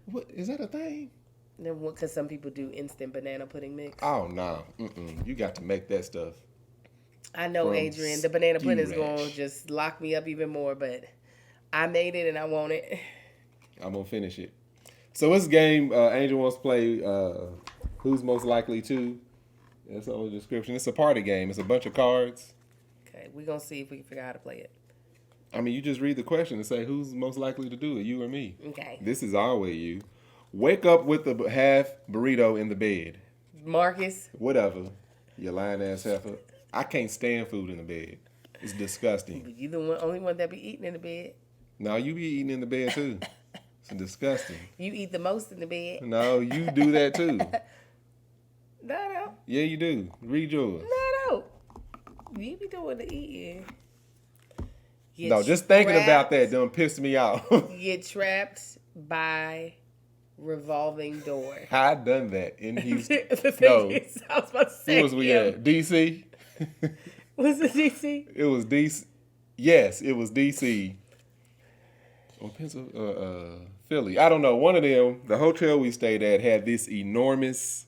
What, is that a thing? Then what? Because some people do instant banana pudding mix. Oh, no. You got to make that stuff. I know, From Adrian. The banana pudding is Stirash. going to just lock me up even more, but I made it and I want it. I'm going to finish it. So, this game, Angel wants to play Who's Most Likely To? That's on the description. It's a party game. It's a bunch of cards. Okay, we're going to see if we can figure out how to play it. I mean, you just read the question and say, who's most likely to do it, you or me? Okay. This is always you. Wake up with a half burrito in the bed. Marcus. Whatever. You lying ass heifer. I can't stand food in the bed. It's disgusting. You the only one that be eating in the bed. No, you be eating in the bed too. It's disgusting. You eat the most in the bed. No, you do that too. No. Yeah, you do. Read yours. No. You be doing the eating. Get No, just thinking trapped- about that done pissed me off. Get trapped by revolving door. I done that in Houston. The thing No. is, I was about to say. Who was we at? DC? Was it DC? It was DC. Yes, it was DC. Or Philly. I don't know. One of them, the hotel we stayed at had this enormous,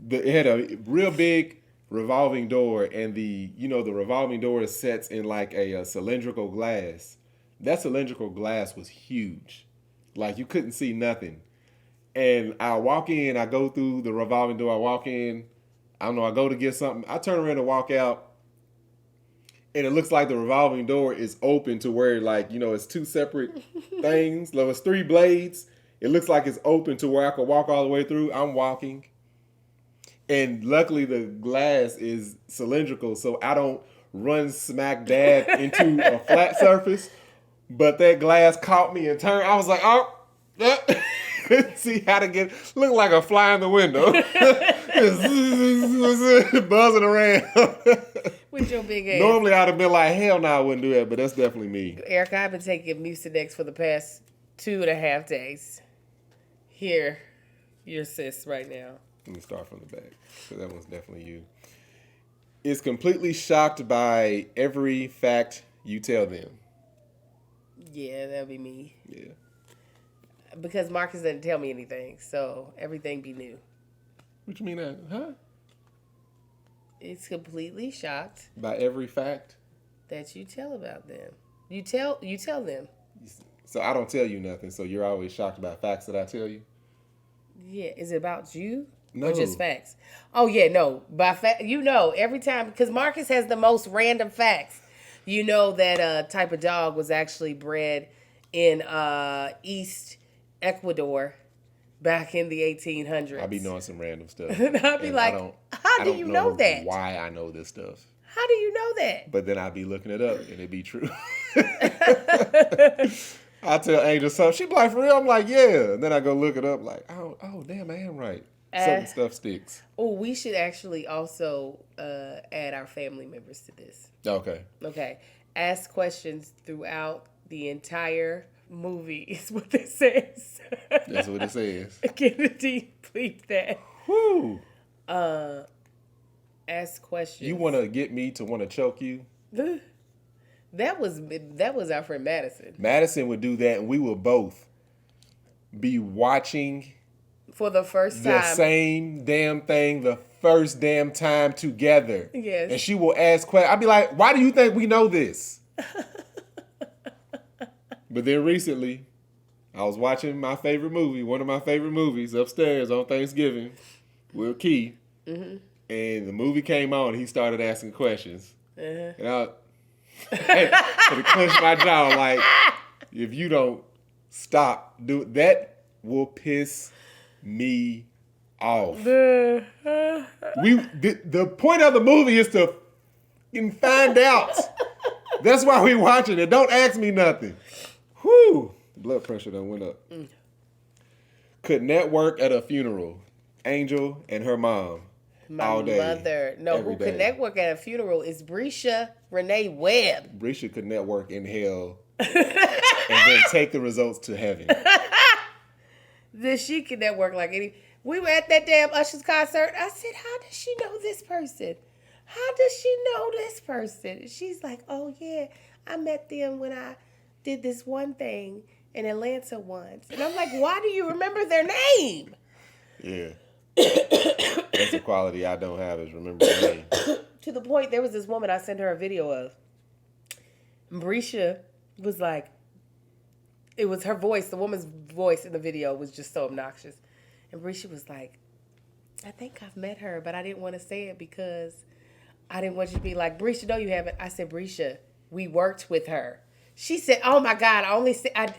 it had a real big revolving door, and the revolving door sets in like a cylindrical glass. That cylindrical glass was huge. Like you couldn't see nothing. And I walk in, I go through the revolving door, I walk in, I don't know, I go to get something. I turn around and walk out, and it looks like the revolving door is open to where, like, it's two separate things. Like, it's three blades. It looks like it's open to where I could walk all the way through. I'm walking. And luckily, the glass is cylindrical, so I don't run smack dab into a flat surface. But that glass caught me and turned. I was like, oh, couldn't see how to get. Looked like a fly in the window. Buzzing around. With your big ass. Normally, I'd have been like, hell no, I wouldn't do that, but that's definitely me. Erica, I've been taking Mucinex for the past 2.5 days. Here, your sis right now. Let me start from the back, because that one's definitely you. Is completely shocked by every fact you tell them. Yeah, that'd be me. Yeah. Because Marcus didn't tell me anything, so everything be new. What you mean that? Huh? It's completely shocked By every fact? that you tell about them. You tell them. So I don't tell you nothing, so you're always shocked by facts that I tell you? Yeah, is it about you? No. Or just facts? Oh, yeah, no. By fact, every time, because Marcus has the most random facts. You know that type of dog was actually bred in East Ecuador back in the 1800s. I be knowing some random stuff. And I'd be And like, how do you know that? Why I know this stuff. How do you know that? But then I'd be looking it up, and it'd be true. I tell Angel something. She be like, for real? I'm like, yeah. And then I go look it up, like, oh damn, I am right. Certain stuff sticks. Oh, we should actually also add our family members to this. Okay. Okay. Ask questions throughout the entire movie is what this says. That's what it says. Kennedy, please that. Whew. Ask questions. You want to get me to want to choke you? That was our friend Madison. Madison would do that, and we will both be watching For the first the time. same damn thing the first damn time together. Yes. And she will ask questions. I'd be like, why do you think we know this? But then recently, I was watching my favorite movie, one of my favorite movies, upstairs on Thanksgiving with Key. Mm-hmm. And the movie came on, and he started asking questions. Uh-huh. And I had to clench my jaw, like, if you don't stop, that will piss me off. The point of the movie is to find out. That's why we watching it. Don't ask me nothing. Whew. Blood pressure done went up. Could network at a funeral. Angel and her mom. My all day, mother. No, every who could day. network at a funeral is Brescia Renee Webb. Brescia could network in hell and then take the results to heaven. Then she can network like any. We were at that damn Usher's concert. I said, how does she know this person? How does she know this person? And she's like, oh, yeah, I met them when I did this one thing in Atlanta once. And I'm like, why do you remember their name? Yeah. That's a quality I don't have, is remember the name. To the point, there was this woman I sent her a video of. Brisha was like, it was her voice, the woman's voice in the video was just so obnoxious. And Brisha was like, I think I've met her, but I didn't want to say it because I didn't want you to be like, Brisha, no, you haven't. I said, Brisha, we worked with her. She said, oh my God,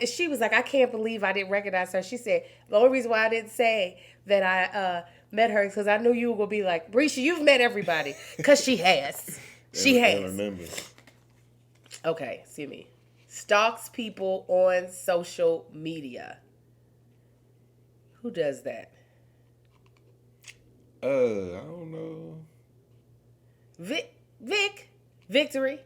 she was like, I can't believe I didn't recognize her. She said, the only reason why I didn't say that I met her is because I knew you were going to be like, Brisha, you've met everybody. Because she has. She has. I remember. Okay, see me. Stalks people on social media. Who does that? I don't know. Victory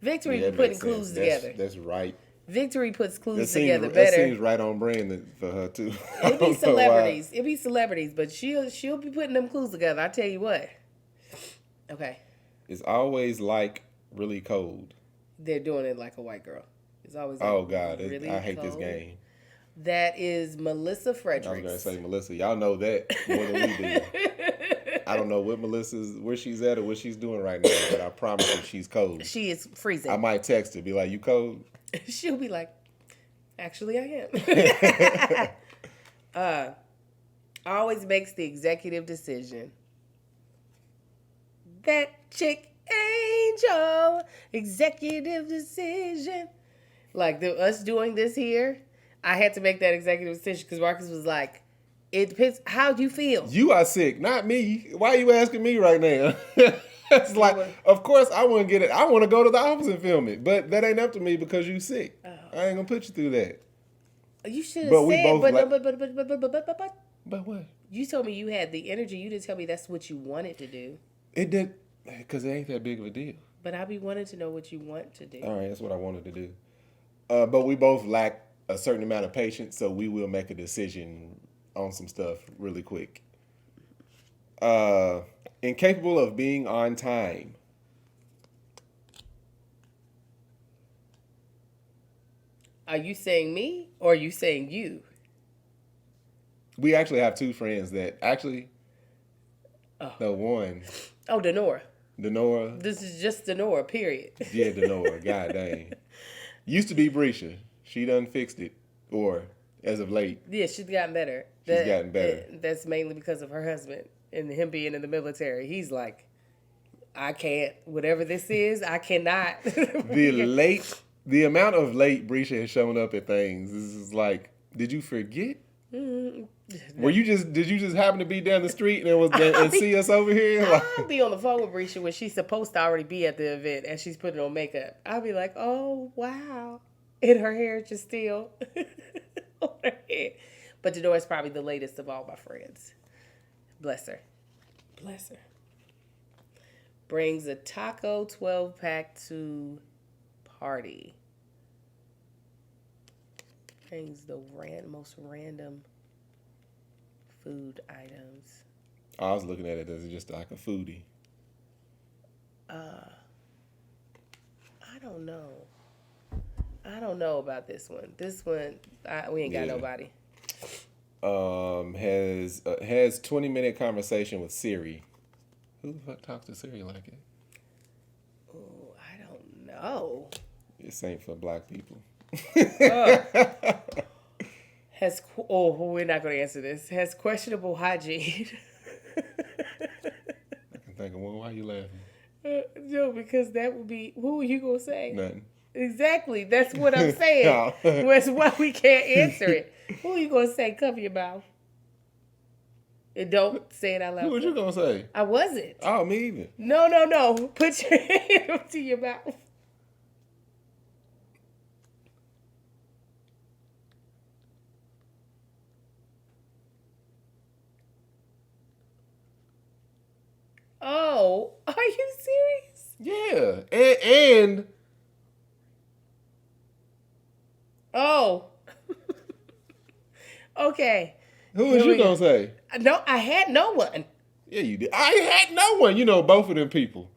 Yeah, putting makes clues sense. together. That's right. Victory puts clues That together seems, better. That seems right on brand for her too. It'd be celebrities. It'd be celebrities, but she'll be putting them clues together. I tell you what. Okay. It's always like really cold. They're doing it like a white girl. It's always like Oh God, really I hate cold. this game. That is Melissa Fredericks. I was gonna say Melissa. Y'all know that more than we do. I don't know where she's at or what she's doing right now, but I promise you she's cold. She is freezing. I might text her, be like, "You cold?" She'll be like, "Actually, I am." Always makes the executive decision. That chick angel, executive decision. Like us doing this here, I had to make that executive decision because Marcus was like, it depends how you feel. You are sick, not me. Why are you asking me right now? It's like, of course I want to get it. I want to go to the office and film it, but that ain't up to me because you sick. I ain't gonna put you through that. You should have But we said, both but But what? you told me you had the energy. You didn't tell me that's what you wanted to do. It did, because it ain't that big of a deal. But I be wanting to know what you want to do. All right, that's what I wanted to do. But we both lack a certain amount of patience, so we will make a decision on some stuff really quick. Incapable of being on time. Are you saying me or are you saying you? We actually have two friends that actually, no, one. Oh, Denora. Denora. This is just Denora, period. Yeah, Denora. God dang. Used to be Brisha. She done fixed it. Or, as of late. Yeah, she's gotten better. She's gotten better. That's mainly because of her husband and him being in the military. He's like, I can't, whatever this is, I cannot. The amount of late Brisha has shown up at things is like, did you forget? Did you just happen to be down the street and see us over here? Like, I'll be on the phone with Brisha when she's supposed to already be at the event and she's putting on makeup. I'll be like, oh, wow. And her hair is just still on her head. But Denora's probably the latest of all my friends. Bless her. Bless her. Brings a taco 12-pack to party. Brings the most random food items. I was looking at it as just like a foodie. I don't know. I don't know about this one. This one, we ain't got nobody. Has 20-minute conversation with Siri. Who the fuck talks to Siri like it? Oh, I don't know. This ain't for black people. We're not going to answer this. Has questionable hygiene. I can think of one. Why are you laughing? No, because that would be, who are you going to say? Nothing. Exactly. That's what I'm saying. No. That's why we can't answer it. Who are you going to say? Cover your mouth. And don't say it out loud. Who was you going to say? I wasn't. Oh, me either. No. Put your hand up to your mouth. Oh, are you serious? Yeah. And Oh. Okay. Who was Here you we gonna go. say? No, I had no one. Yeah, you did. I had no one. You know both of them people.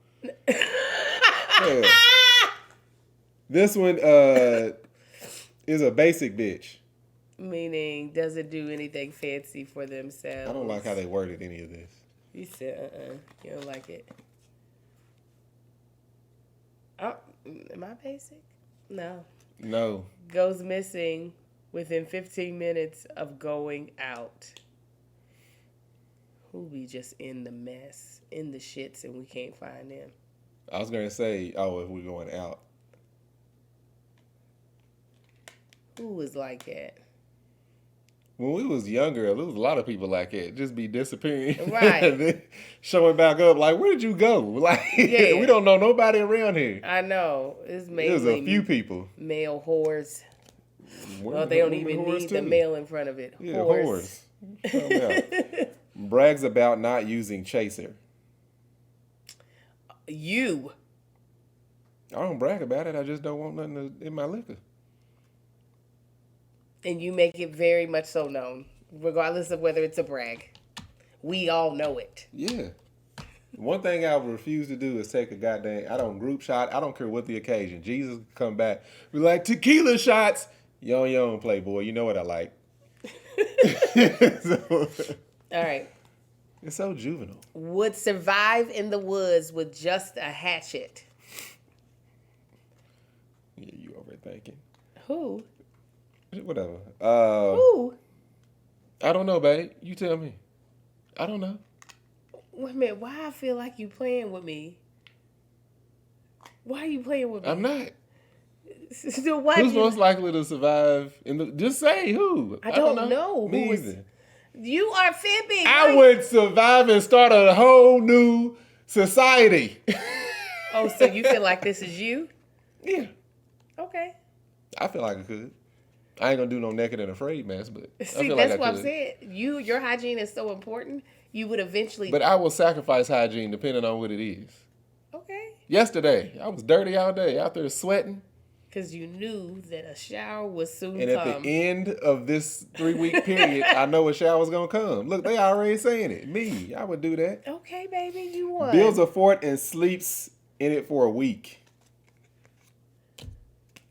Yeah. This one is a basic bitch. Meaning, doesn't do anything fancy for themselves. I don't like how they worded any of this. You said, you don't like it. Oh, am I basic? No. No. Goes missing within 15 minutes of going out. Who be just in the mess, in the shits, and we can't find them. I was gonna say, oh, if we're going out. Who was like that? When we was younger, there was a lot of people like that. Just be disappearing. Right. And then showing back up, like, where did you go? Like, Yeah. we don't know nobody around here. I know. It's mainly There's a few people. male whores. Where Well, they don't women even whores need the too. male in front of it. Yeah, whores. Brags about not using chaser. You. I don't brag about it. I just don't want nothing in my liquor. And you make it very much so known, regardless of whether it's a brag. We all know it. Yeah. One thing I refuse to do is take a goddamn, I don't group shot. I don't care what the occasion. Jesus come back. Be like, tequila shots. Young playboy. You know what I like. So, All right. it's so juvenile. Would survive in the woods with just a hatchet. Yeah, you overthinking. Who? Whatever. Who? I don't know, babe. You tell me. I don't know. Wait a minute. Why I feel like you playing with me? Why are you playing with me? I'm not. So why Who's most likely to survive in the? Just say who. I don't know. Me Who is- either. You are fibbing. I would survive and start a whole new society. Oh, so you feel like this is you? Yeah, Okay. I feel like I could. I ain't gonna do no naked and afraid mess, but I See, feel that's like I what I'm could. saying. Your hygiene is so important. You would eventually. But I will sacrifice hygiene depending on what it is. Okay. Yesterday, I was dirty all day, out there sweating. Because you knew that a shower would soon And come. at the end of this 3-week period, I know a shower's gonna come. Look, they already saying it. Me, I would do that. Okay, baby, you won. Builds a fort and sleeps in it for a week.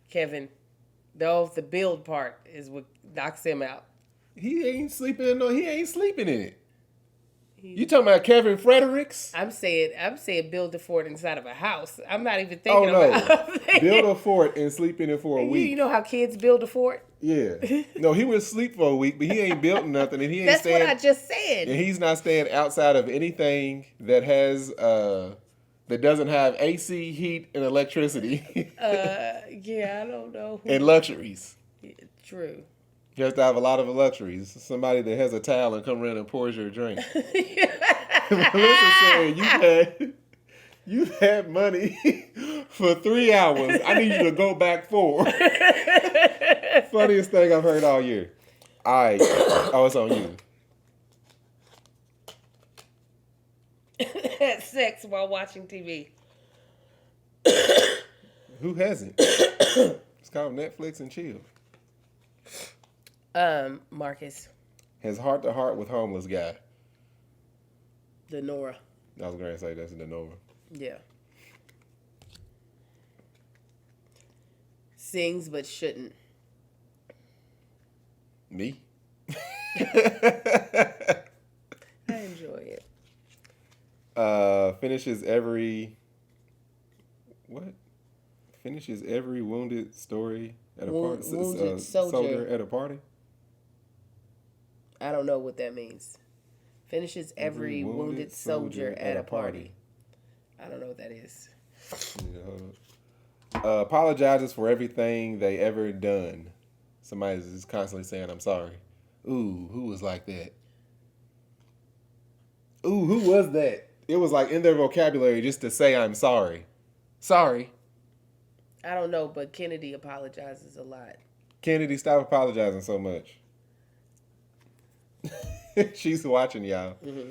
Kevin, the build part is what knocks him out. He ain't sleeping in it. You talking about Kevin Fredericks? I'm saying build a fort inside of a house. I'm not even Oh thinking no. about Build a fort and sleep in it for a week. You know how kids build a fort? Yeah. No, he would sleep for a week, but he ain't built nothing, and he ain't That's staying. what I just said. And he's not staying outside of anything that has that doesn't have AC, heat, and electricity, Yeah, I don't know. and luxuries. True. You have to have a lot of luxuries. Somebody that has a towel and come around and pours your drink. Melissa said you've had money for 3 hours. I need you to go back 4. Funniest thing I've heard all year. All right. Oh, it's on you. Had sex while watching TV. Who hasn't? It's called Netflix and chill. Marcus. Has heart-to-heart with homeless guy. The Nora. I was going to say that's the Nova. Yeah. Sings but shouldn't. Me? I enjoy it. Finishes every wounded story at a party. Wounded Soldier at a party. I don't know what that means. Finishes every wounded soldier at a party. I don't know what that is. Apologizes for everything they ever done. Somebody's just constantly saying, I'm sorry. Ooh, who was like that? Ooh, who was that? It was like in their vocabulary just to say, I'm sorry. Sorry. I don't know, but Kennedy apologizes a lot. Kennedy, stop apologizing so much. She's watching y'all. Mm-hmm.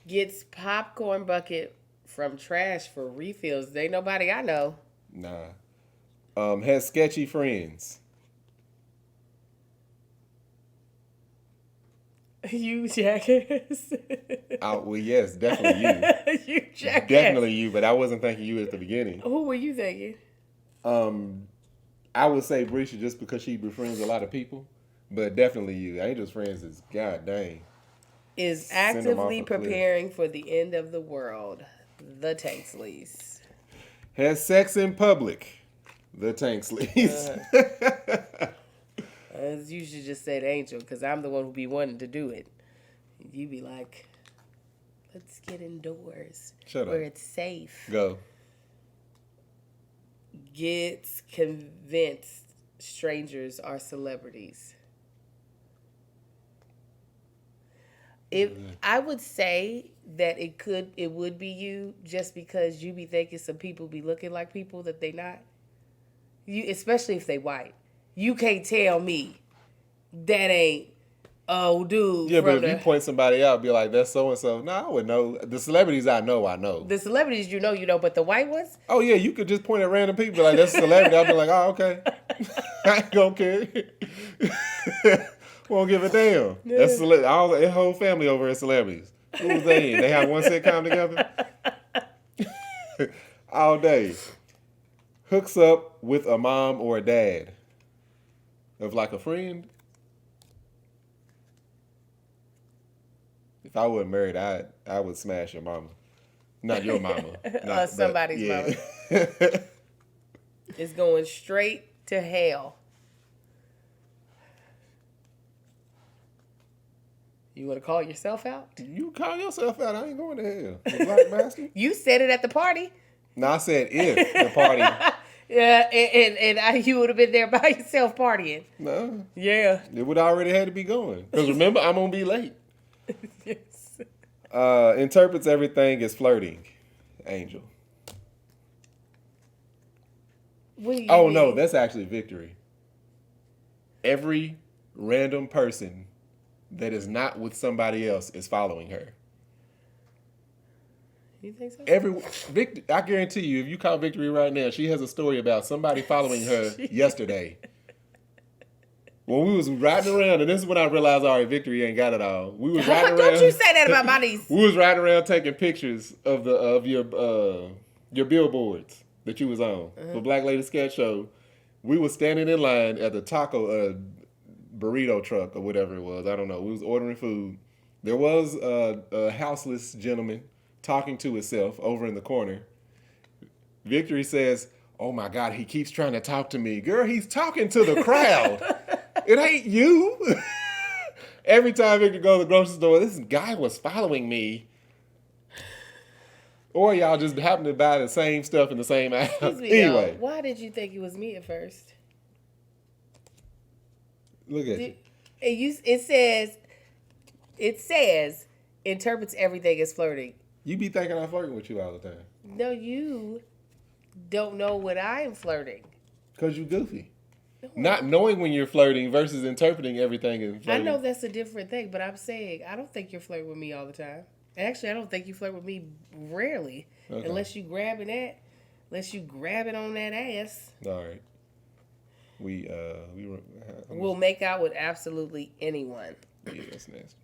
Gets popcorn bucket from trash for refills. There ain't nobody I know. Nah. Has sketchy friends. You jackass. Well, yes, definitely you. You jackass. Definitely you, but I wasn't thinking you at the beginning. Who were you thinking? I would say Brisha just because she befriends a lot of people, but definitely you. Angel's friends is god dang. Is Send 'em off actively a cliff. preparing for the end of the world. The Tanksleys. Has sex in public. The Tanksleys. You should just say Angel, because I'm the one who be wanting to do it. You be like, let's get indoors. Shut where up. it's safe. Go. Gets convinced strangers are celebrities. I would say that it would be you, just because you be thinking some people be looking like people that they not. You, especially if they white. You can't tell me that ain't dude. Yeah, from but if you point somebody out, be like, that's so and so. No, I would know. The celebrities I know. the celebrities you know, but the white ones. Oh yeah, you could just point at random people like that's a celebrity. I'll be like, oh okay. I ain't gonna care. Won't give a damn. That's all the whole family over at celebrities. Who was they in? They have one sitcom together? All day. Hooks up with a mom or a dad. Of like a friend. If I wasn't married, I would smash your mama. Not your mama. Or somebody's mama. It's going straight to hell. You want to call yourself out? You call yourself out. I ain't going to hell. You black bastard. You said it at the party. No, I said if the party. Yeah, and you would have been there by yourself partying. No. Yeah. It would already had to be going. Because remember, I'm going to be late. Yes. Interprets everything as flirting. Angel. What do you Oh, mean? no. That's actually Victory. Every random person that is not with somebody else is following her. You think so? I guarantee you, if you call Victory right now, she has a story about somebody following her yesterday. When we was riding around, and this is when I realized, all right, Victory ain't got it all. We was riding around. Don't you say that about my niece. We was riding around taking pictures of your billboards that you was on for Black Lady Sketch Show. We was standing in line at the taco burrito truck or whatever it was. I don't know. We was ordering food. There was a houseless gentleman talking to himself over in the corner. Victory says, "Oh my God, he keeps trying to talk to me." Girl, he's talking to the crowd. It ain't you. Every time Victor goes to the grocery store, this guy was following me. Or y'all just happen to buy the same stuff in the same aisle. Excuse me, Anyway. y'all. Why did you think it was me at first? Look at you. It says interprets everything as flirting. You be thinking I'm flirting with you all the time. No, you don't know when I am flirting. Because you goofy. Not knowing when you're flirting versus interpreting everything as flirting. I know that's a different thing, but I'm saying I don't think you're flirting with me all the time. Actually, I don't think you flirt with me rarely. Okay. Unless you grabbing on that ass. All right. We'll make out with absolutely anyone. Yeah, that's nasty.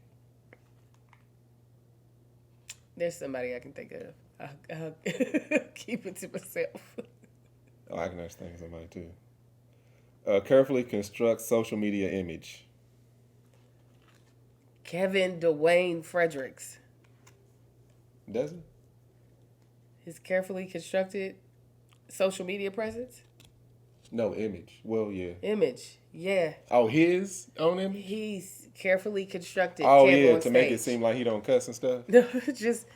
There's somebody I can think of. I'll keep it to myself. Oh, I can understand somebody too. Carefully construct social media image. Kevin Dwayne Fredericks. Does it? His carefully constructed social media presence? No, image. Well, yeah. Image. Yeah. Oh, his own image? He's carefully constructed. Oh, Kev yeah, on to make it stage. seem like he don't cuss and stuff. No, just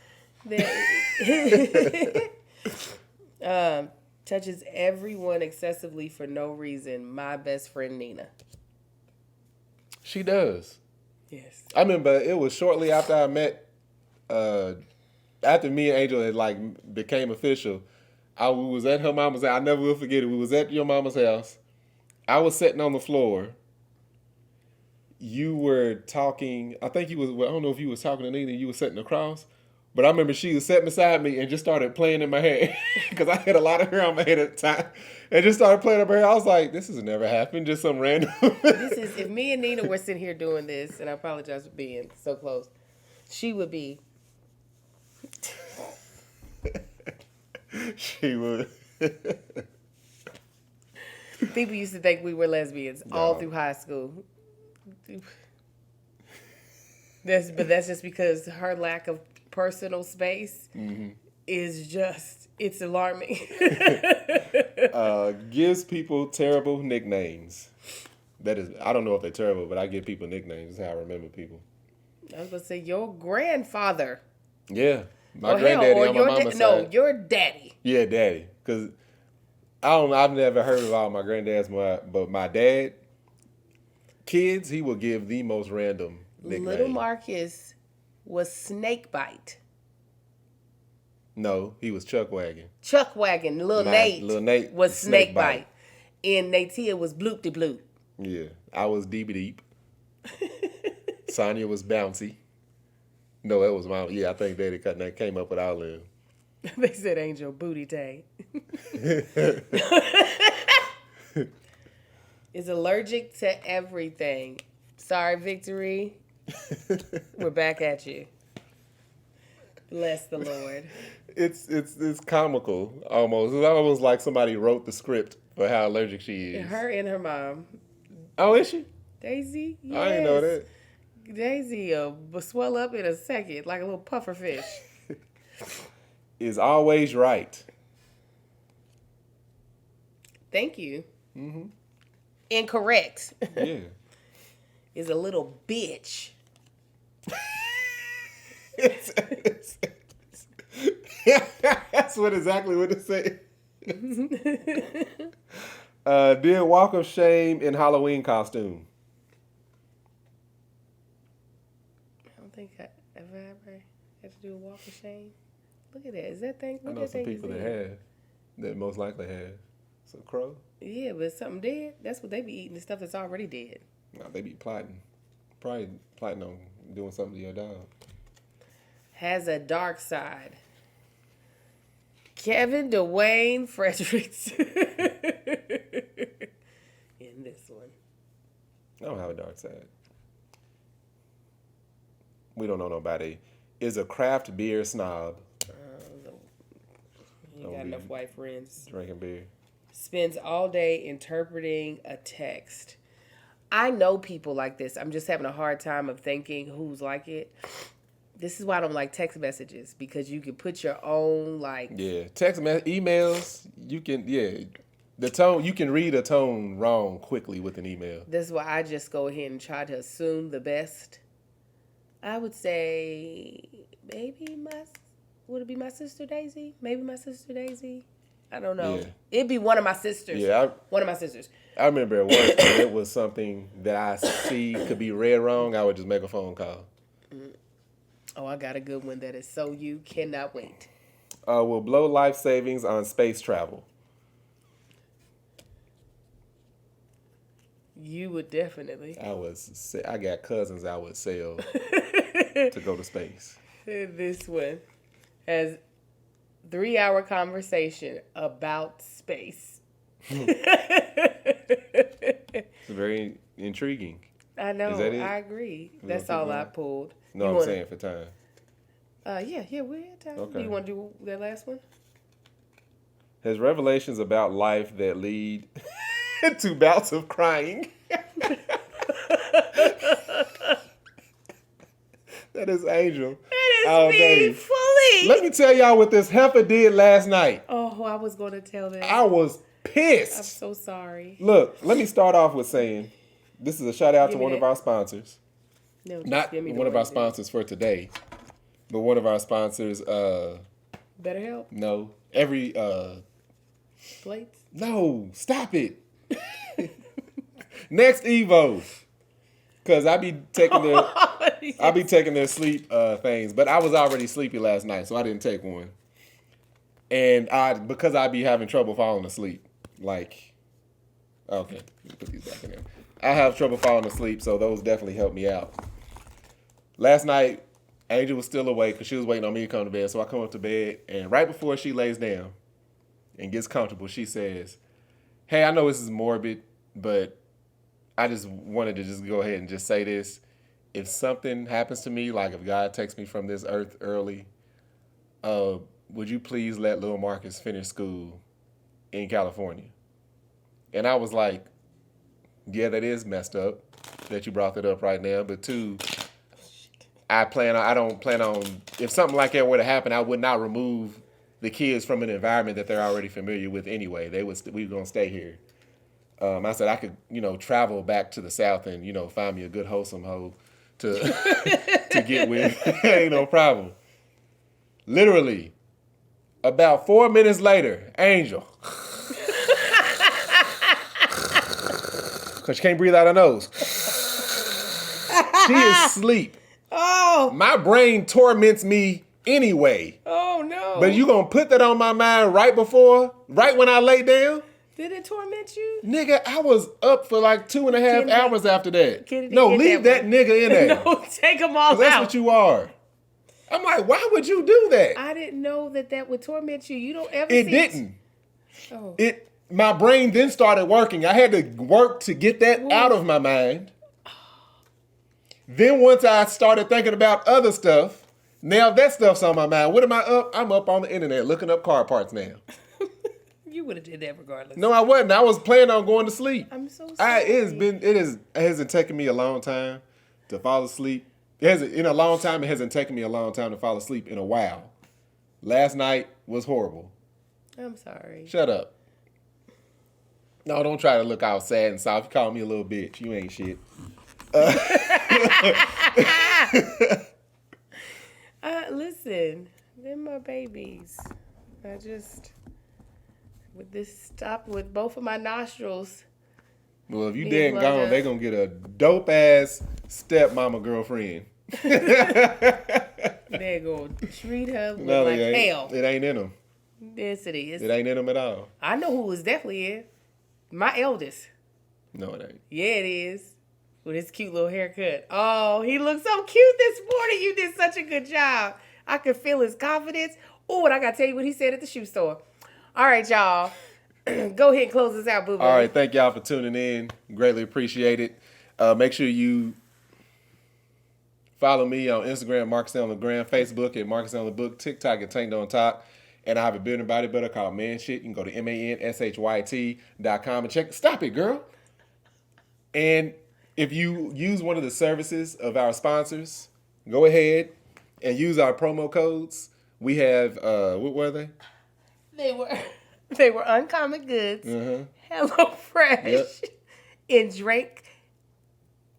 touches everyone excessively for no reason. My best friend Nina. She does. Yes. I remember it was shortly after I met, after me and Angel had like became official. I was at her mama's house. I never will forget it. We was at your mama's house. I was sitting on the floor. You were talking. I think you was. Well, I don't know if you was talking to Nina. You were sitting across, But I remember she was sitting beside me and just started playing in my hair because I had a lot of hair on my head at the time. And just started playing up her hair. I was like, this has never happened. Just some random. This is, if me and Nina were sitting here doing this, and I apologize for being so close, she would be. She would. People used to think we were lesbians all through high school. That's just because her lack of personal space is just, it's alarming. Gives people terrible nicknames. That is, I don't know if they're terrible, but I give people nicknames. That's how I remember people. I was going to say, your grandfather. Yeah. My granddaddy on my mama's side. No, your daddy. Yeah, daddy. Because I've never heard of all my granddads, but my dad, kids, he will give the most random nicknames. Little Marcus was Snakebite. No, he was Chuckwagon. Chuckwagon. Little Nate was Snakebite. And Natia was Bloop-de-Bloop. Yeah. I was Deep-a-Deep. Sonia was Bouncy. No, that was my, I think Daddy came up with all of them. They said Angel Booty Tay. Is allergic to everything. Sorry, Victory. We're back at you. Bless the Lord. It's comical almost. It's almost like somebody wrote the script for how allergic she is. Her and her mom. Oh, is she? Daisy? Yes. I didn't know that. Daisy will swell up in a second like a little puffer fish. Is always right. Thank you. Mm-hmm. Incorrect. Yeah. Is a little bitch. That's exactly what it said. Did walk of shame in Halloween costume. I don't think I ever had to do a walk of shame. Look at that. Is that thing? I know some people that most likely have. Some crow. Yeah, but something dead. That's what they be eating, the stuff that's already dead. No, they be plotting. Probably plotting on doing something to your dog. Has a dark side. Kevin Dwayne Fredericks. In this one. I don't have a dark side. We don't know nobody. Is a craft beer snob. You got enough white friends. Drinking beer. Spends all day interpreting a text. I know people like this. I'm just having a hard time of thinking who's like it. This is why I don't like text messages, because you can put your own emails. You can the tone, you can read a tone wrong quickly with an email. This is why I just go ahead and try to assume the best. I would say would it be my sister Daisy? Maybe my sister Daisy. I don't know. Yeah. It'd be one of my sisters. Yeah, one of my sisters. I remember at work when it was something that I see could be read wrong, I would just make a phone call. Oh, I got a good one that is so you cannot wait. Will blow life savings on space travel. You would definitely. I got cousins I would sell to go to space. This one has 3-hour conversation about space. It's very intriguing. I know. Is that it? I agree. That's all I pulled. No, I'm saying for time. Yeah, we're at time. Okay. Do you want to do that last one? Has revelations about life that lead to bouts of crying. That is Angel. That is me fully. Let me tell y'all what this heifer did last night. Oh, I was going to tell that. I was pissed. I'm so sorry. Look, let me start off with saying this is a shout out to one of our sponsors. No, not one of our sponsors for today, but one of our sponsors. BetterHelp? No. Plates? No, stop it. Next Evo. Because I be taking their sleep things, but I was already sleepy last night, so I didn't take one. And because I be having trouble falling asleep. Like, okay, put these back in there. I have trouble falling asleep, so those definitely help me out. Last night, Angel was still awake because she was waiting on me to come to bed. So I come up to bed, and right before she lays down and gets comfortable, she says, "Hey, I know this is morbid, but I just wanted to just go ahead and just say this. If something happens to me, like if God takes me from this earth early, would you please let little Marcus finish school in California?" And I was like, yeah, that is messed up that you brought that up right now. But two, I don't plan on, if something like that were to happen, I would not remove the kids from an environment that they're already familiar with anyway. We were going to stay here. I said I could, travel back to the South and, find me a good wholesome hoe to to get with. Ain't no problem. Literally, about 4 minutes later, Angel. Because she can't breathe out her nose. She is asleep. Oh. My brain torments me anyway. Oh, no. But you going to put that on my mind right when I lay down? Did it torment you? Nigga, I was up for like 2.5 hours after that. Kennedy, No, leave that nigga in there. No, take them all out. That's what you are. I'm like, why would you do that? I didn't know that would torment you. You don't ever It see didn't. Oh. My brain then started working. I had to work to get that out of my mind. Then once I started thinking about other stuff, now that stuff's on my mind. What am I up? I'm up on the internet looking up car parts now. You would have did that regardless. No, I wasn't. I was planning on going to sleep. I'm so sorry. It hasn't taken me a long time to fall asleep. It hasn't taken me a long time to fall asleep in a while. Last night was horrible. I'm sorry. Shut up. No, don't try to look all sad and soft. You call me a little bitch. You ain't shit. Listen, they're my babies. With both of my nostrils. Well, if you Being dead and gone, blowed they gonna get a dope ass stepmama girlfriend. They're gonna treat her with No, like hell. It ain't in them. Yes, it is. It ain't in them at all. I know who is definitely in. My eldest. No, it ain't. Yeah, it is. With his cute little haircut. Oh, he looks so cute this morning. You did such a good job. I could feel his confidence. Oh, and I got to tell you what he said at the shoe store. All right, y'all. Go ahead and close this out, boo-boo. All right, thank y'all for tuning in. Greatly appreciate it. Make sure you follow me on Instagram, Marcus on the Gram, Facebook at Marcus on the Book, TikTok at Tanked on Top. And I have a building body butter called Man Shit. You can go to manShyt.com and check. Stop it, girl. And if you use one of the services of our sponsors, go ahead and use our promo codes. We have, what were they? They were Uncommon Goods, HelloFresh, Yep. and Drink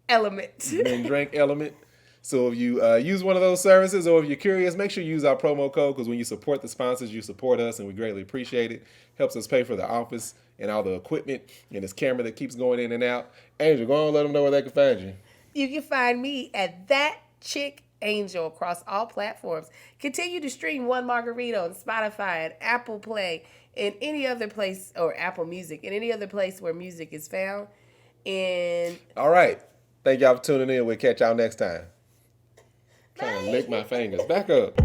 Element. And Drink Element. So if you use one of those services, or if you're curious, make sure you use our promo code, because when you support the sponsors, you support us, and we greatly appreciate it. Helps us pay for the office and all the equipment and this camera that keeps going in and out. Angel, go on and let them know where they can find you. You can find me at That Chick Angel across all platforms. Continue to stream One Margarita on Spotify and Apple Play and any other place, or Apple Music, and any other place where music is found. And All right. Thank y'all for tuning in. We'll catch y'all next time. Trying to lick my fingers. Back up.